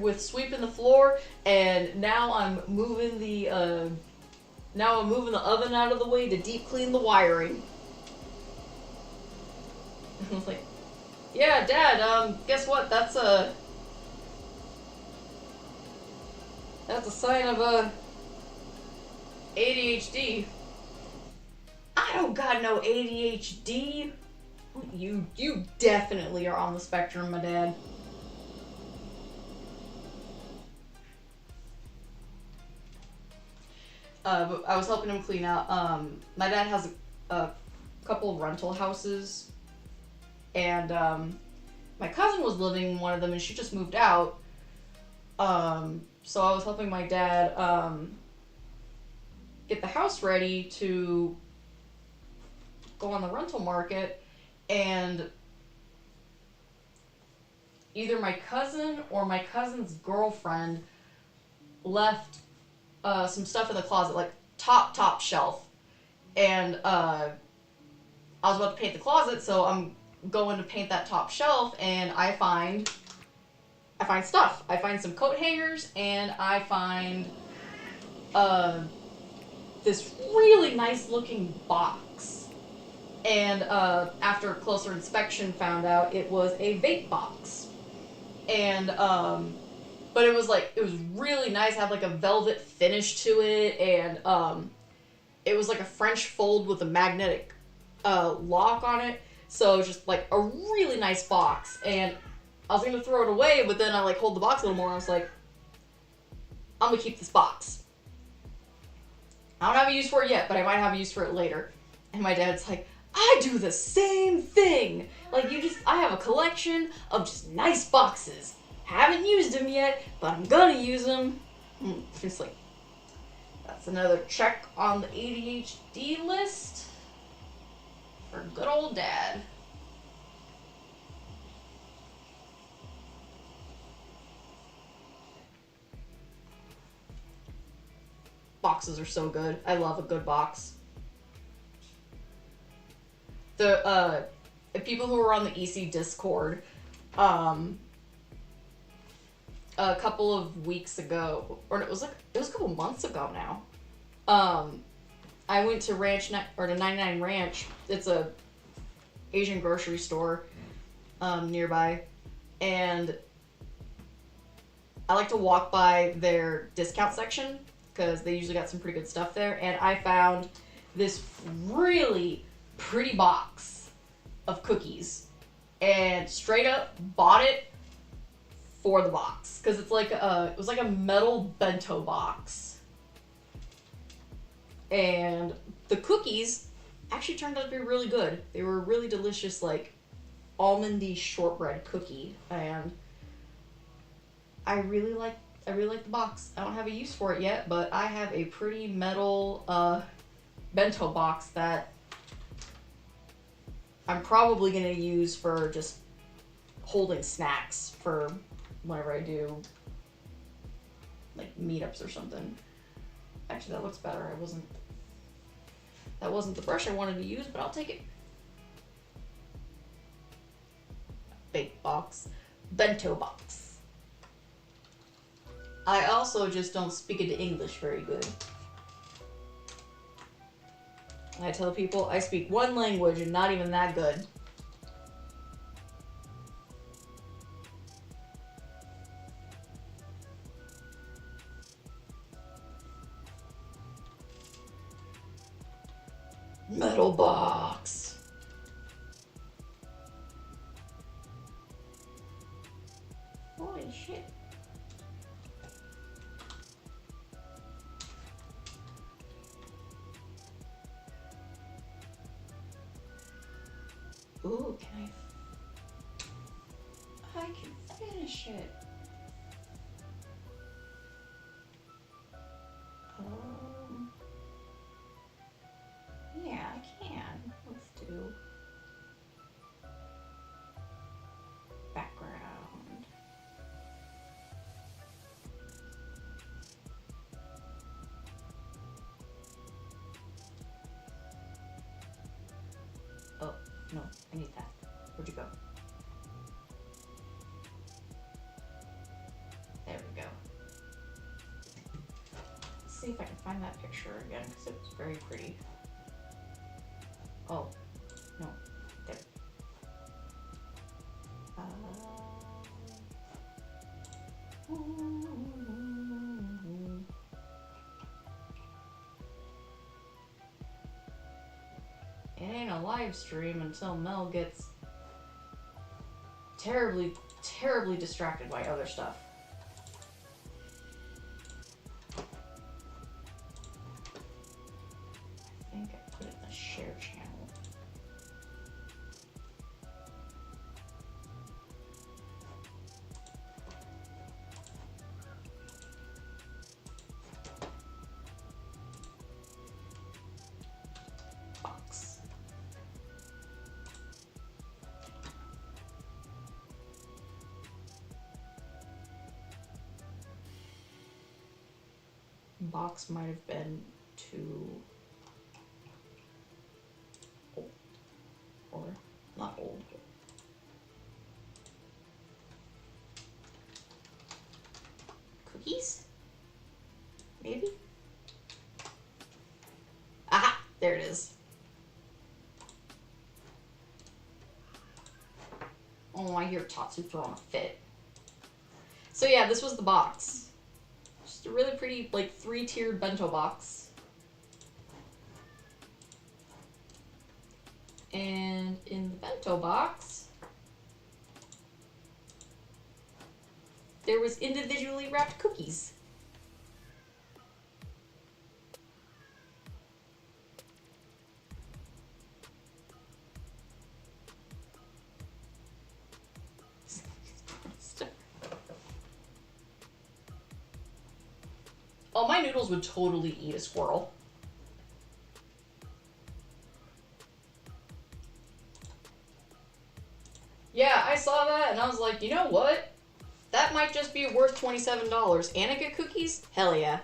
with sweeping the floor, and now I'm moving the oven out of the way to deep clean the wiring. I was like, yeah, Dad, guess what? That's a sign of ADHD. I don't got no ADHD. You definitely are on the spectrum, my dad. But I was helping him clean out. My dad has a couple of rental houses, and my cousin was living in one of them, and she just moved out. So I was helping my dad get the house ready to go on the rental market, and either my cousin or my cousin's girlfriend left some stuff in the closet, like top shelf. And I was about to paint the closet, so I'm going to paint that top shelf, and I find stuff. I find some coat hangers, and I find this really nice looking box. And after closer inspection, found out it was a vape box. And but it was really nice. It had like a velvet finish to it, and it was like a French fold with a magnetic lock on it. So just like a really nice box. And I was gonna throw it away, but then I like hold the box a little more, and I was like, I'm gonna keep this box. I don't have a use for it yet, but I might have a use for it later. And my dad's like, I do the same thing. Like, I have a collection of just nice boxes. Haven't used them yet, but I'm gonna use them. Just like, that's another check on the ADHD list for good old Dad. Boxes are so good. I love a good box. The people who are on the EC Discord, a couple of weeks ago, or it was a couple months ago now. I went to to 99 Ranch. It's a Asian grocery store nearby, and I like to walk by their discount section because they usually got some pretty good stuff there. And I found this really pretty box of cookies, and straight up bought it for the box because it was like a metal bento box, and the cookies actually turned out to be really good. They were really delicious, like almondy shortbread cookie, and I really like the box. I don't have a use for it yet, but I have a pretty metal bento box that I'm probably gonna use for just holding snacks for whenever I do like meetups or something. Actually, that looks better. That wasn't the brush I wanted to use, but I'll take it. Big box. Bento box. I also just don't speak into English very good. I tell people I speak one language and not even that good. Metal box. Holy shit. Ooh, I can finish it. Yeah, I can. Let's do background. Oh, no, I need that. Where'd you go? There we go. Let's see if I can find that picture again, because it was very pretty. Oh, no, there. It ain't a live stream until Mel gets terribly, terribly distracted by other stuff. I think I put it in the share channel. box might have been too old. Or not old. But cookies? Maybe? Aha! There it is. Oh, I hear Tatsu throwing a fit. So yeah, this was the box. Just a really pretty, like, 3-tiered bento box. And in the bento box, there was individually wrapped cookies. Oh, my noodles would totally eat a squirrel. Yeah, I saw that and I was like, you know what? That might just be worth $27. Annika cookies? Hell yeah.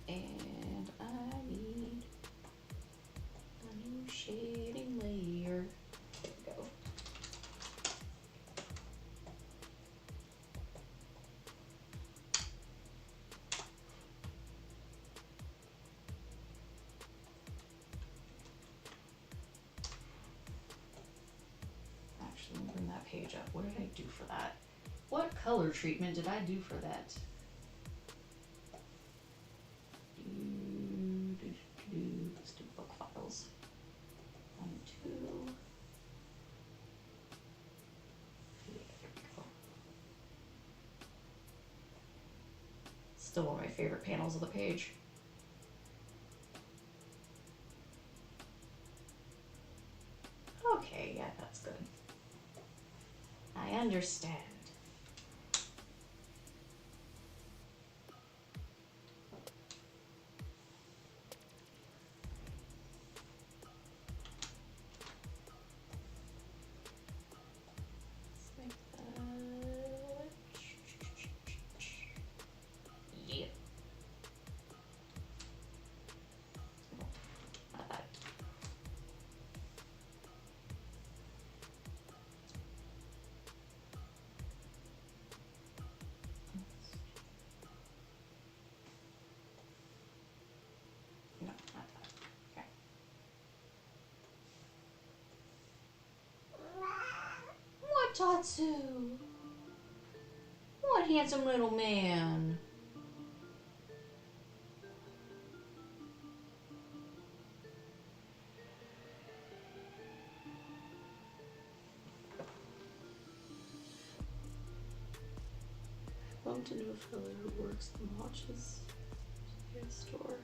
And I need a new shading layer. There we go. Actually, let me bring that page up. What did I do for that? What color treatment did I do for that? Let's do book files. 1, 2. Yeah, there we go. Still one of my favorite panels of the page. Okay, yeah, that's good. I understand. Yeah. Not that. No, not that. Okay. What, Tatsu? What handsome little man? Bumped into a fellow who works in the watches store.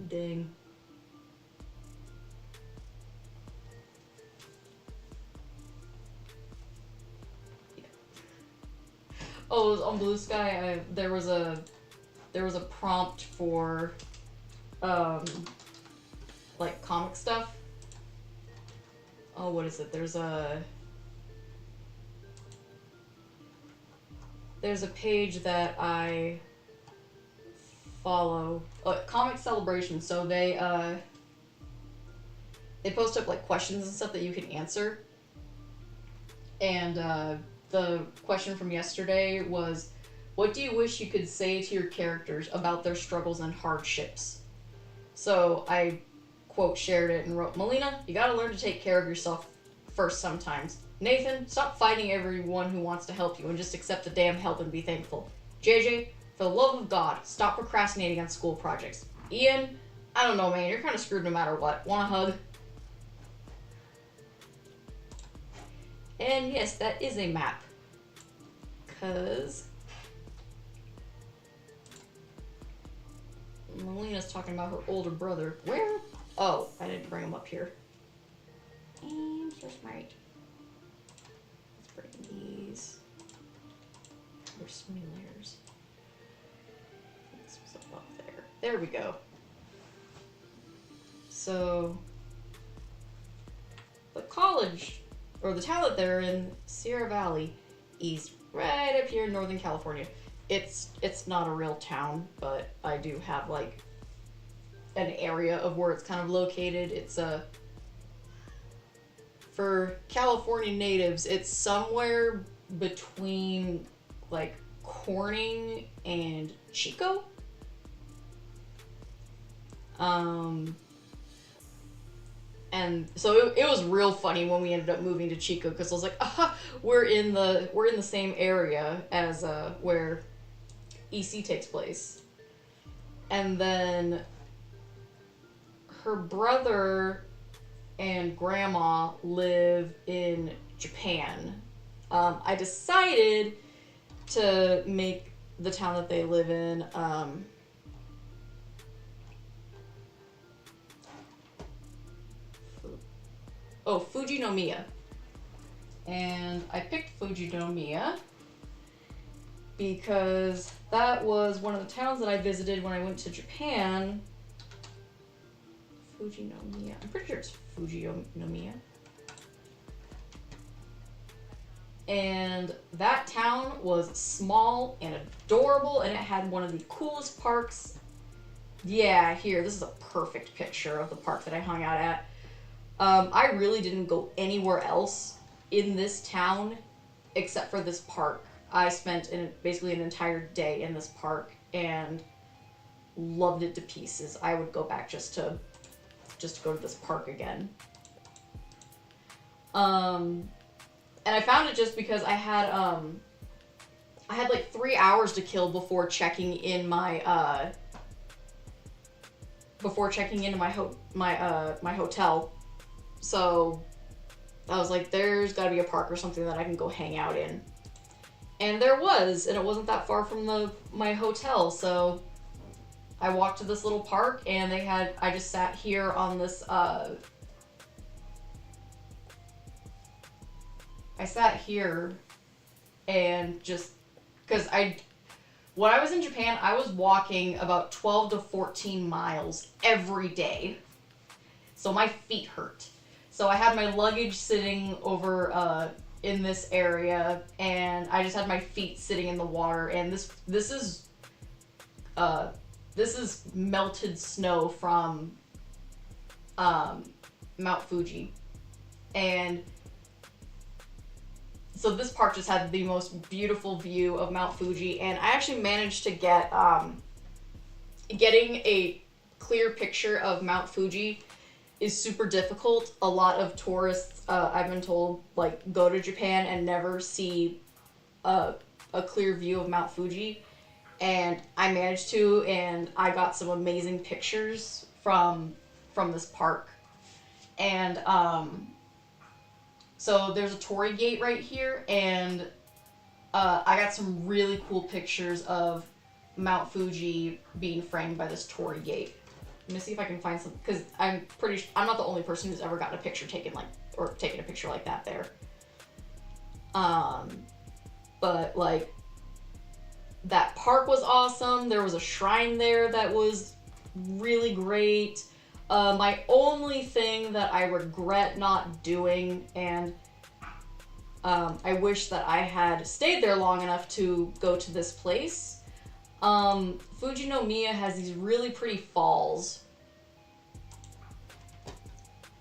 Dang. Yeah. Oh, it was on Blue Sky. There was a prompt for like comic stuff. Oh, what is it? There's a page that I follow, Comic Celebration. So they post up like questions and stuff that you can answer. And the question from yesterday was, what do you wish you could say to your characters about their struggles and hardships? So I quote shared it and wrote, Melina, you gotta learn to take care of yourself first sometimes. Nathan, stop fighting everyone who wants to help you and just accept the damn help and be thankful. JJ, for the love of God, stop procrastinating on school projects. Ian, I don't know, man, you're kind of screwed no matter what. Want a hug? And yes, that is a map. Because Melina's talking about her older brother. Where? Oh, I didn't bring him up here. I'm so smart. Let's bring these. There's so many layers. This was above there. There we go. So the college, or the town that they're in, Sierra Valley, is right up here in Northern California. It's not a real town, but I do have like an area of where it's kind of located. It's for California natives, it's somewhere between like Corning and Chico. And so it was real funny when we ended up moving to Chico, because I was like, aha, we're in the same area as where EC takes place. And then her brother and grandma live in Japan. I decided to make the town that they live in Fujinomiya. And I picked Fujinomiya because that was one of the towns that I visited when I went to Japan. Fujinomiya. I'm pretty sure it's Fujinomiya. And that town was small and adorable, and it had one of the coolest parks. Yeah, here, this is a perfect picture of the park that I hung out at. I really didn't go anywhere else in this town except for this park. I spent basically an entire day in this park and loved it to pieces. I would go back just to go to this park again. And I found it just because I had like 3 hours to kill before checking in my my hotel. So I was like, there's got to be a park or something that I can go hang out in. And there was, and it wasn't that far from my hotel. So I walked to this little park, and I just sat here on this, I sat here and just, because when I was in Japan, I was walking about 12 to 14 miles every day. So my feet hurt. So I had my luggage sitting over in this area, and I just had my feet sitting in the water. And this is melted snow from Mount Fuji, and so this park just had the most beautiful view of Mount Fuji. And I actually managed to get getting a clear picture of Mount Fuji is super difficult. A lot of tourists, I've been told, like, go to Japan and never see a clear view of Mount Fuji. And I managed to, and I got some amazing pictures from this park. And so there's a torii gate right here, and I got some really cool pictures of Mount Fuji being framed by this torii gate. Let me see if I can find some, because I'm not the only person who's ever gotten a picture taken taken a picture like that there. But like, that park was awesome. There was a shrine there that was really great. My only thing that I regret not doing, and I wish that I had stayed there long enough to go to this place. Fujinomiya has these really pretty falls.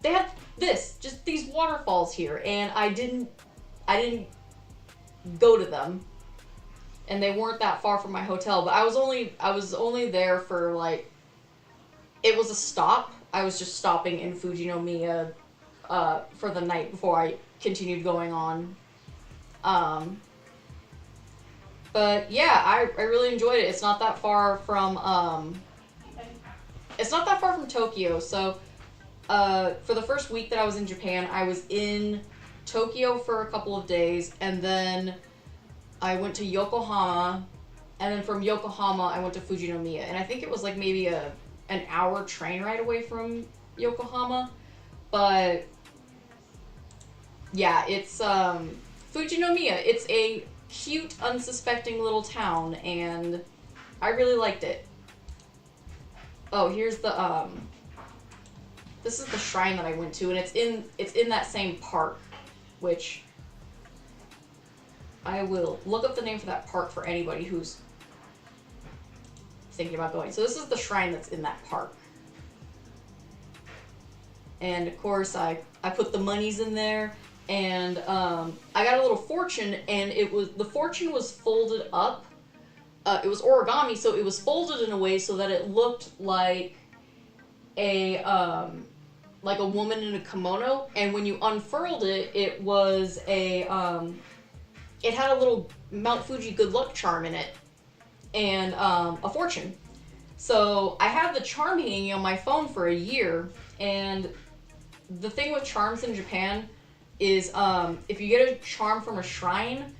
They have just these waterfalls here, and I didn't go to them, and they weren't that far from my hotel. But I was only there for like, it was a stop. I was just stopping in Fujinomiya for the night before I continued going on. But yeah, I really enjoyed it. It's not that far from Tokyo. So for the first week that I was in Japan, I was in Tokyo for a couple of days, and then I went to Yokohama, and then from Yokohama I went to Fujinomiya, and I think it was like maybe an hour train ride away from Yokohama. But yeah, it's Fujinomiya. It's a cute, unsuspecting little town, and I really liked it. Oh, here's the this is the shrine that I went to, and it's in that same park, which I will look up the name for that park for anybody who's thinking about going. So this is the shrine that's in that park. And of course I put the monies in there, and I got a little fortune, and the fortune was folded up. It was origami, so it was folded in a way so that it looked like a woman in a kimono, and when you unfurled it, it was it had a little Mount Fuji good luck charm in it, and a fortune. So I have the charm hanging on my phone for a year, and the thing with charms in Japan is if you get a charm from a shrine,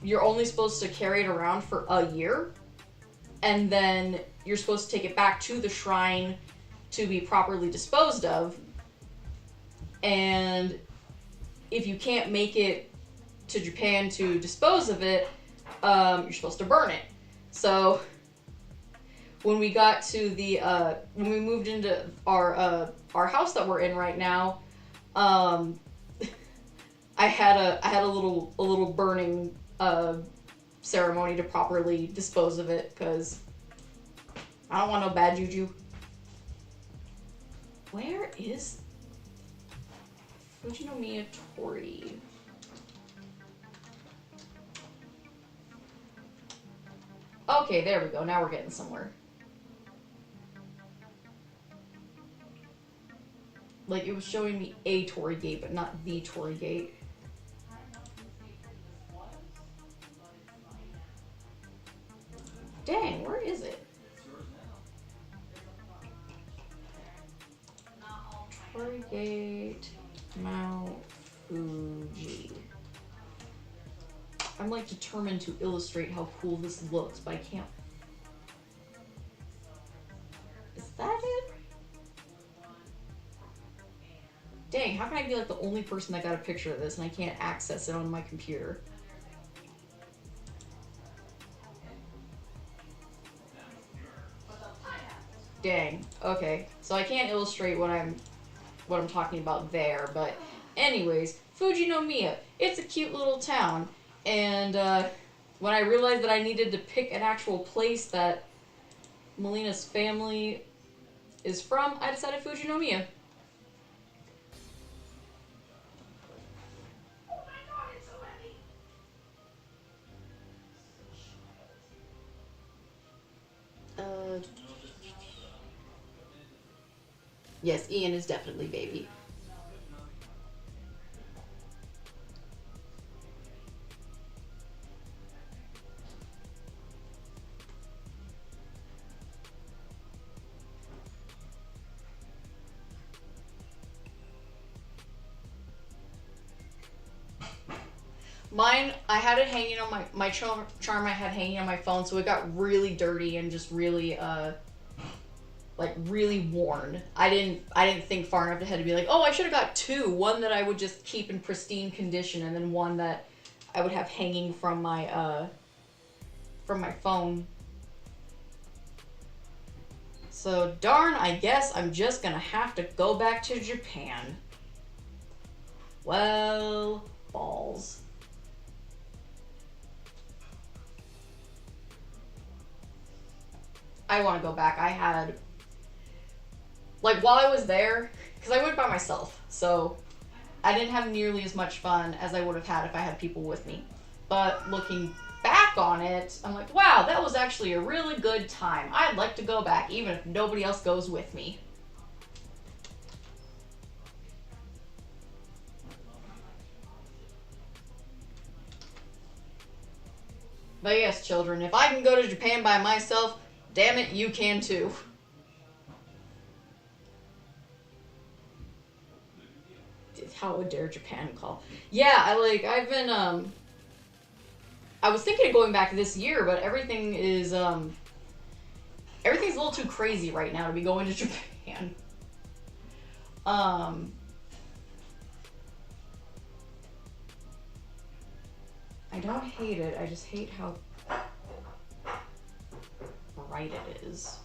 you're only supposed to carry it around for a year, and then you're supposed to take it back to the shrine to be properly disposed of. And if you can't make it to Japan to dispose of it, you're supposed to burn it. So when we got to when we moved into our house that we're in right now, I had a little burning ceremony to properly dispose of it, because I don't want no bad juju. Where is Fujinomiya Tori? Okay, there we go. Now we're getting somewhere. Like, it was showing me a Torii Gate, but not the Torii Gate. Dang, where is it? Torii Gate, Mount Fuji. I'm like determined to illustrate how cool this looks, but I can't. Is that it? Dang, how can I be like the only person that got a picture of this and I can't access it on my computer? Dang. Okay, so I can't illustrate what I'm talking about there, but anyways, Fujinomiya. It's a cute little town, and when I realized that I needed to pick an actual place that Melina's family is from, I decided Fujinomiya. Yes, Ian is definitely baby. Mine, I had it hanging on my charm I had hanging on my phone, so it got really dirty and just really really worn. I didn't think far enough ahead to be like, oh, I should have got two. One that I would just keep in pristine condition, and then one that I would have hanging from my phone. So darn, I guess I'm just gonna have to go back to Japan. Well, balls. I want to go back. I had, like, while I was there, because I went by myself, so I didn't have nearly as much fun as I would have had if I had people with me. But looking back on it, I'm like, wow, that was actually a really good time. I'd like to go back, even if nobody else goes with me. But yes, children, if I can go to Japan by myself, damn it, you can too. How would dare Japan call? Yeah, I've been, I was thinking of going back this year, but everything is, everything's a little too crazy right now to be going to Japan. I don't hate it, I just hate how bright it is.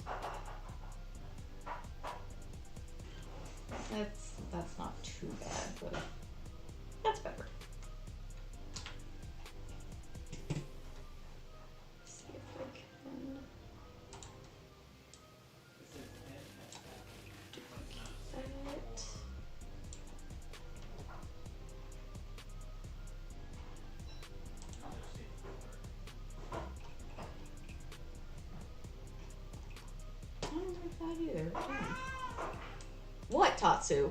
That's not too bad, but that's better. See if I can duplicate that. I don't like that either. Damn. What, Tatsu?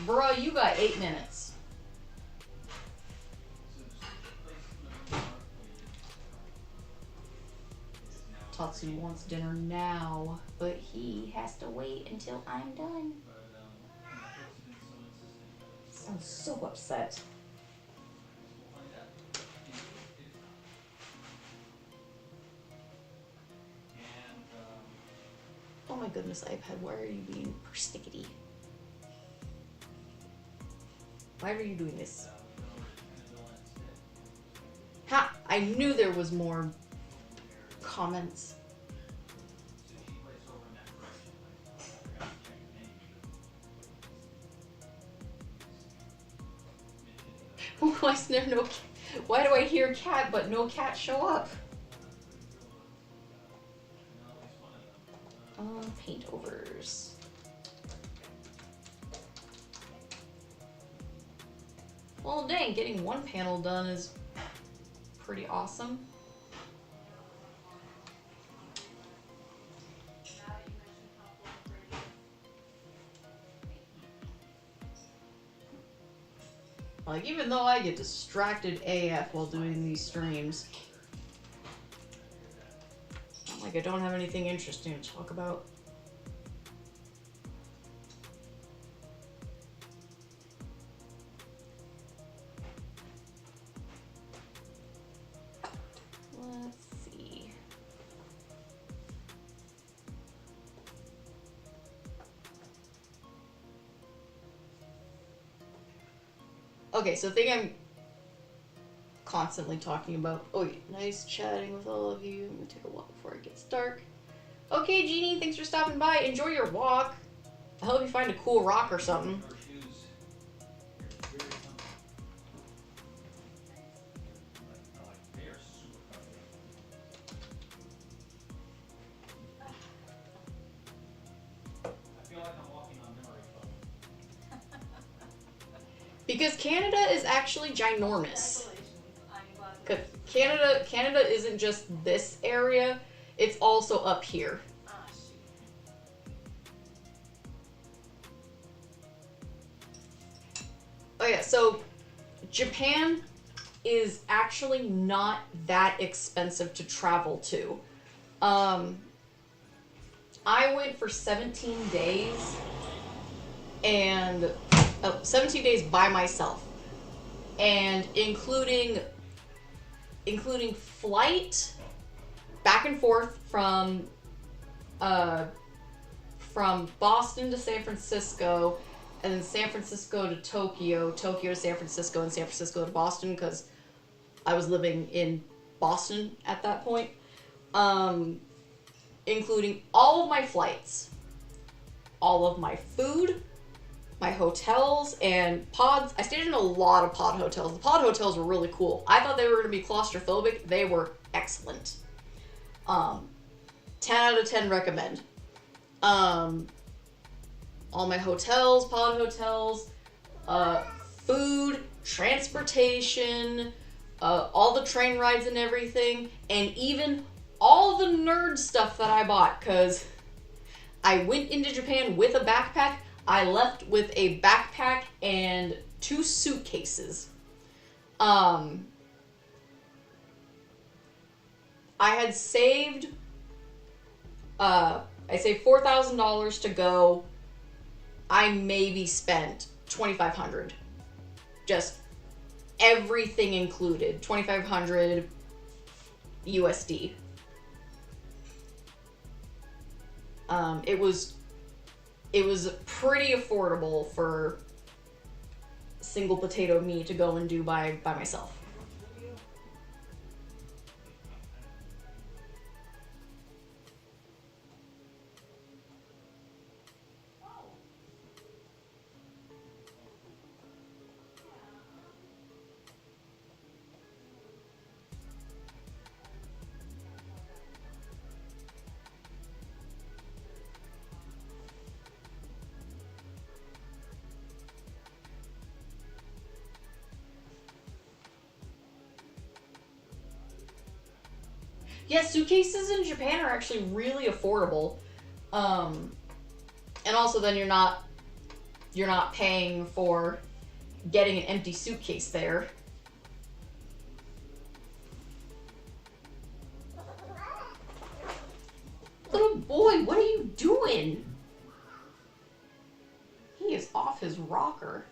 Bruh, you got 8 minutes. Tatsu wants dinner now, but he has to wait until I'm done. Sounds so upset. Oh my goodness, iPad, why are you being persnickety? Why are you doing this? Ha! I knew there was more comments. Why is there no? Why do I hear cat but no cat show up? Paint overs. Well, dang, getting one panel done is pretty awesome. Like, even though I get distracted AF while doing these streams, like I don't have anything interesting to talk about. Let's see. Okay, so the thing I'm constantly talking about. Oh, yeah, nice chatting with all of you. I'm gonna take a walk before it gets dark. Okay, Jeannie, thanks for stopping by. Enjoy your walk. I hope you find a cool rock or something. Because Canada is actually ginormous. Cause Canada isn't just this area; it's also up here. Oh yeah, so Japan is actually not that expensive to travel to. I went for 17 days and 17 days by myself, and including flight back and forth from Boston to San Francisco, and then San Francisco to Tokyo, Tokyo to San Francisco, and San Francisco to Boston, because I was living in Boston at that point. Including all of my flights, all of my food, my hotels, and pods. I stayed in a lot of pod hotels. The pod hotels were really cool. I thought they were going to be claustrophobic. They were excellent. 10 out of 10 recommend. All my hotels, pod hotels, food, transportation, all the train rides and everything, and even all the nerd stuff that I bought, because I went into Japan with a backpack. I left with a backpack and 2 suitcases. I had saved, I saved $4,000 to go. I maybe spent $2,500. Just everything included. $2,500 USD. It was pretty affordable for single potato me to go and do by myself. Yeah, suitcases in Japan are actually really affordable. And also then you're not paying for getting an empty suitcase there. Little boy, what are you doing? He is off his rocker.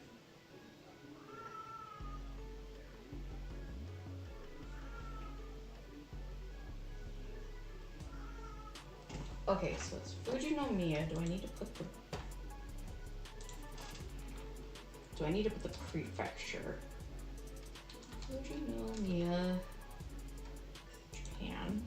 Okay, so it's Fujinomiya. Do I need to put the prefecture? Fujinomiya, Japan.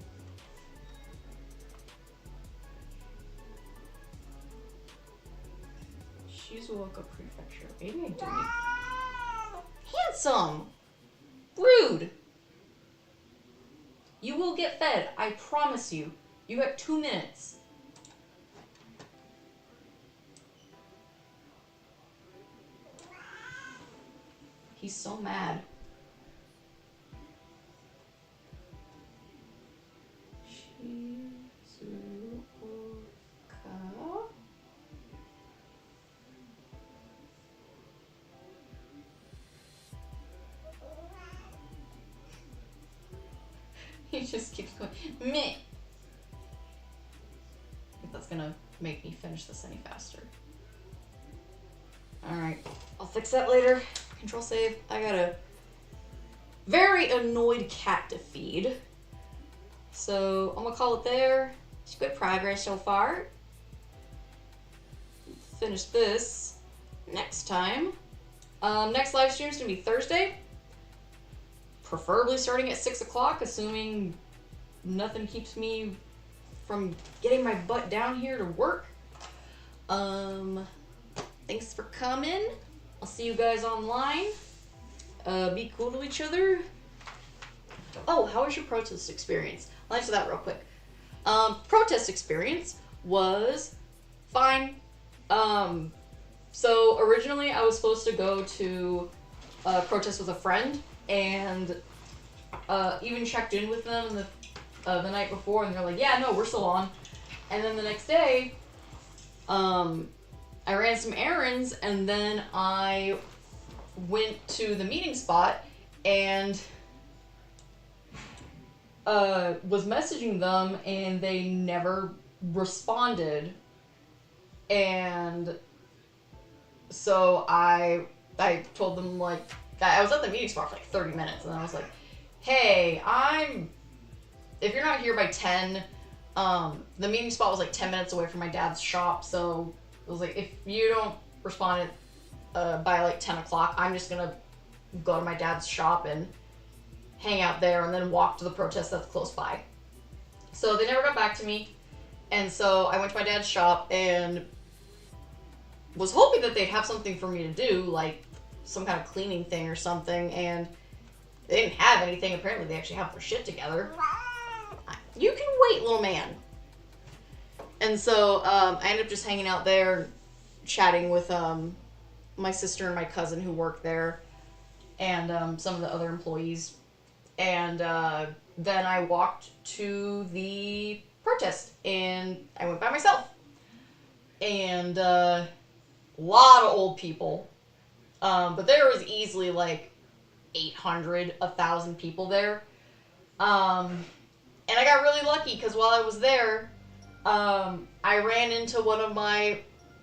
Shizuoka Prefecture. Maybe I do need... Handsome! Rude! You will get fed, I promise you. You got 2 minutes. He's so mad. Shizuoka. He just keeps going, meh. That's gonna make me finish this any faster. Alright, I'll fix that later. Control save. I got a very annoyed cat to feed. So I'm gonna call it there. It's good progress so far. Finish this next time. Next live stream is gonna be Thursday. Preferably starting at 6 o'clock, assuming nothing keeps me from getting my butt down here to work. Thanks for coming. I'll see you guys online. Be cool to each other. Oh, how was your protest experience? I'll answer that real quick. Protest experience was fine. So originally I was supposed to go to a protest with a friend, and even checked in with them the night before, and they're like, yeah, no, we're still on. And then the next day, I ran some errands, and then I went to the meeting spot and was messaging them, and they never responded. And so I told them, like, I was at the meeting spot for like 30 minutes, and I was like, hey, if you're not here by 10, the meeting spot was like 10 minutes away from my dad's shop, so it was like, if you don't respond by like 10 o'clock, I'm just gonna go to my dad's shop and hang out there and then walk to the protest that's close by. So they never got back to me, and so I went to my dad's shop and was hoping that they'd have something for me to do, like some kind of cleaning thing or something, and they didn't have anything. Apparently they actually have their shit together. You can wait, little man. And so I ended up just hanging out there, chatting with my sister and my cousin who work there, and some of the other employees. And then I walked to the protest, and I went by myself. And a lot of old people. But there was easily like 800, 1,000 people there. And I got really lucky because while I was there, I ran into one of my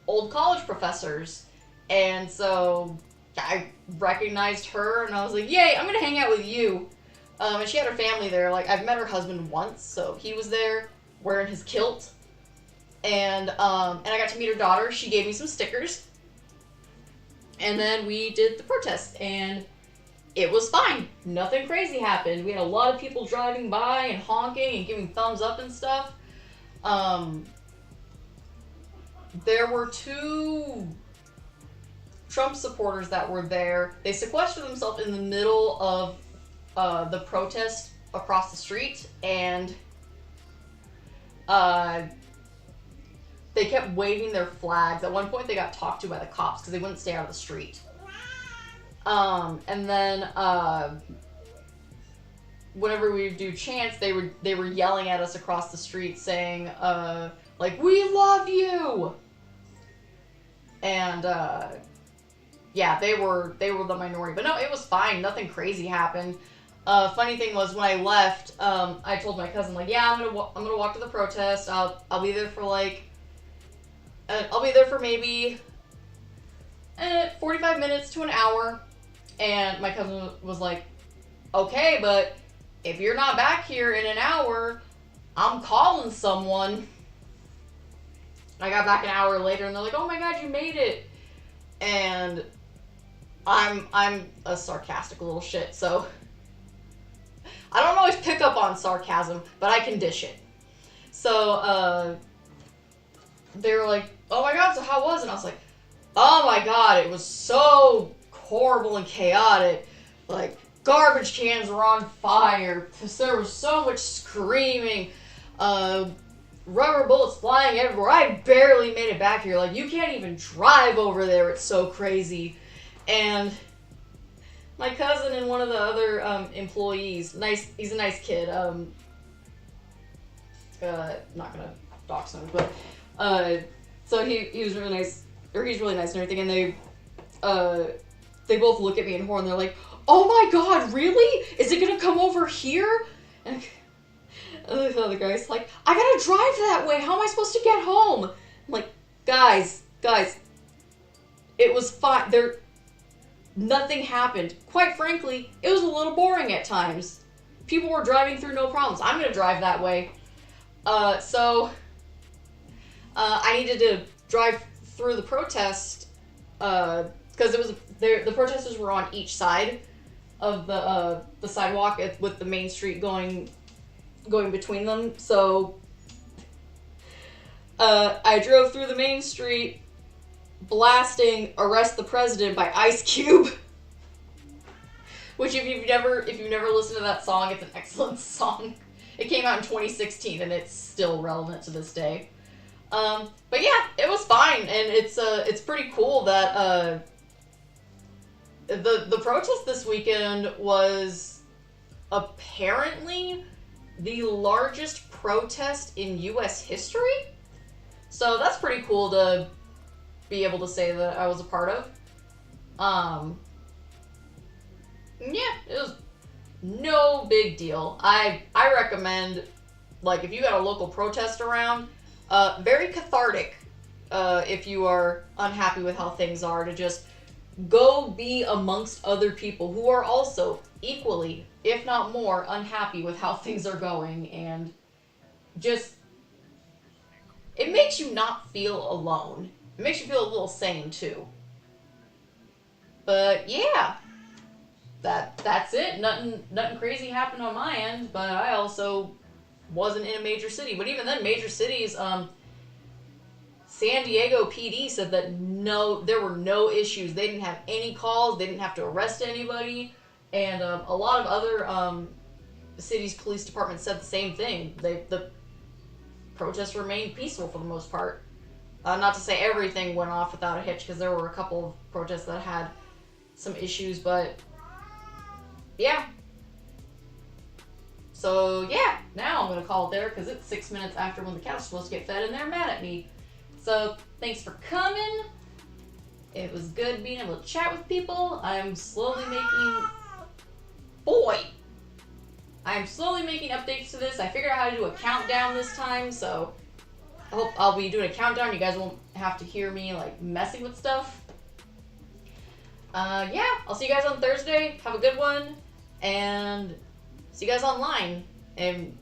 old college professors. And so I recognized her, and I was like, yay, I'm going to hang out with you. And she had her family there. Like, I've met her husband once, so he was there wearing his kilt. And I got to meet her daughter. She gave me some stickers. And then we did the protest, and it was fine. Nothing crazy happened. We had a lot of people driving by and honking and giving thumbs up and stuff. There were 2 Trump supporters that were there. They sequestered themselves in the middle of the protest across the street, and they kept waving their flags. At one point, they got talked to by the cops because they wouldn't stay out of the street. And then whenever we would do chants, they were yelling at us across the street saying, like, "We love you!" And, yeah, they were the minority. But no, it was fine. Nothing crazy happened. Funny thing was, when I left, I told my cousin, like, yeah, I'm gonna walk to the protest. I'll be there for, like, I'll be there for maybe 45 minutes to an hour. And my cousin was like, okay, but if you're not back here in an hour, I'm calling someone. I got back an hour later, and they're like, oh my god, you made it. And I'm a sarcastic little shit, so I don't always pick up on sarcasm, but I can dish it. So, they were like, oh my god, so how was it? And I was like, oh my god, it was so horrible and chaotic. Like, garbage cans were on fire. There was so much screaming. Rubber bullets flying everywhere. I barely made it back here. Like, you can't even drive over there. It's so crazy. And my cousin and one of the other employees, he's a nice kid. Not gonna dox him, but so he was really nice, or he's really nice and everything. And they both look at me and horn. They're like, "Oh my god, really? Is it gonna come over here?" And the other guy's like, "I gotta drive that way. How am I supposed to get home?" I'm like, guys, it was fine. Nothing happened. Quite frankly, it was a little boring at times. People were driving through no problems. I'm gonna drive that way. So I needed to drive through the protest because the protesters were on each side of the sidewalk with the main street going between them. So I drove through the main street blasting "Arrest the President" by Ice Cube. Which if you've never listened to that song, it's an excellent song. It came out in 2016 and it's still relevant to this day. But yeah, it was fine, and it's pretty cool that the protest this weekend was apparently the largest protest in U.S. history. So that's pretty cool to be able to say that I was a part of. Yeah, it was no big deal. I recommend, like, if you got a local protest around, very cathartic, if you are unhappy with how things are, to just go be amongst other people who are also equally, if not more, unhappy with how things are going, and just, it makes you not feel alone. It makes you feel a little sane, too. But, yeah. That's it. Nothing crazy happened on my end, but I also wasn't in a major city. But even then, major cities, San Diego PD said that there were no issues. They didn't have any calls. They didn't have to arrest anybody. And a lot of other cities' police departments said the same thing. The protests remained peaceful for the most part. Not to say everything went off without a hitch, because there were a couple of protests that had some issues, but yeah. So yeah, now I'm going to call it there because it's 6 minutes after when the cow's supposed to get fed and they're mad at me. So thanks for coming. It was good being able to chat with people. I'm slowly making updates to this. I figured out how to do a countdown this time, so I hope I'll be doing a countdown. You guys won't have to hear me like messing with stuff. Yeah, I'll see you guys on Thursday. Have a good one. And see you guys online. And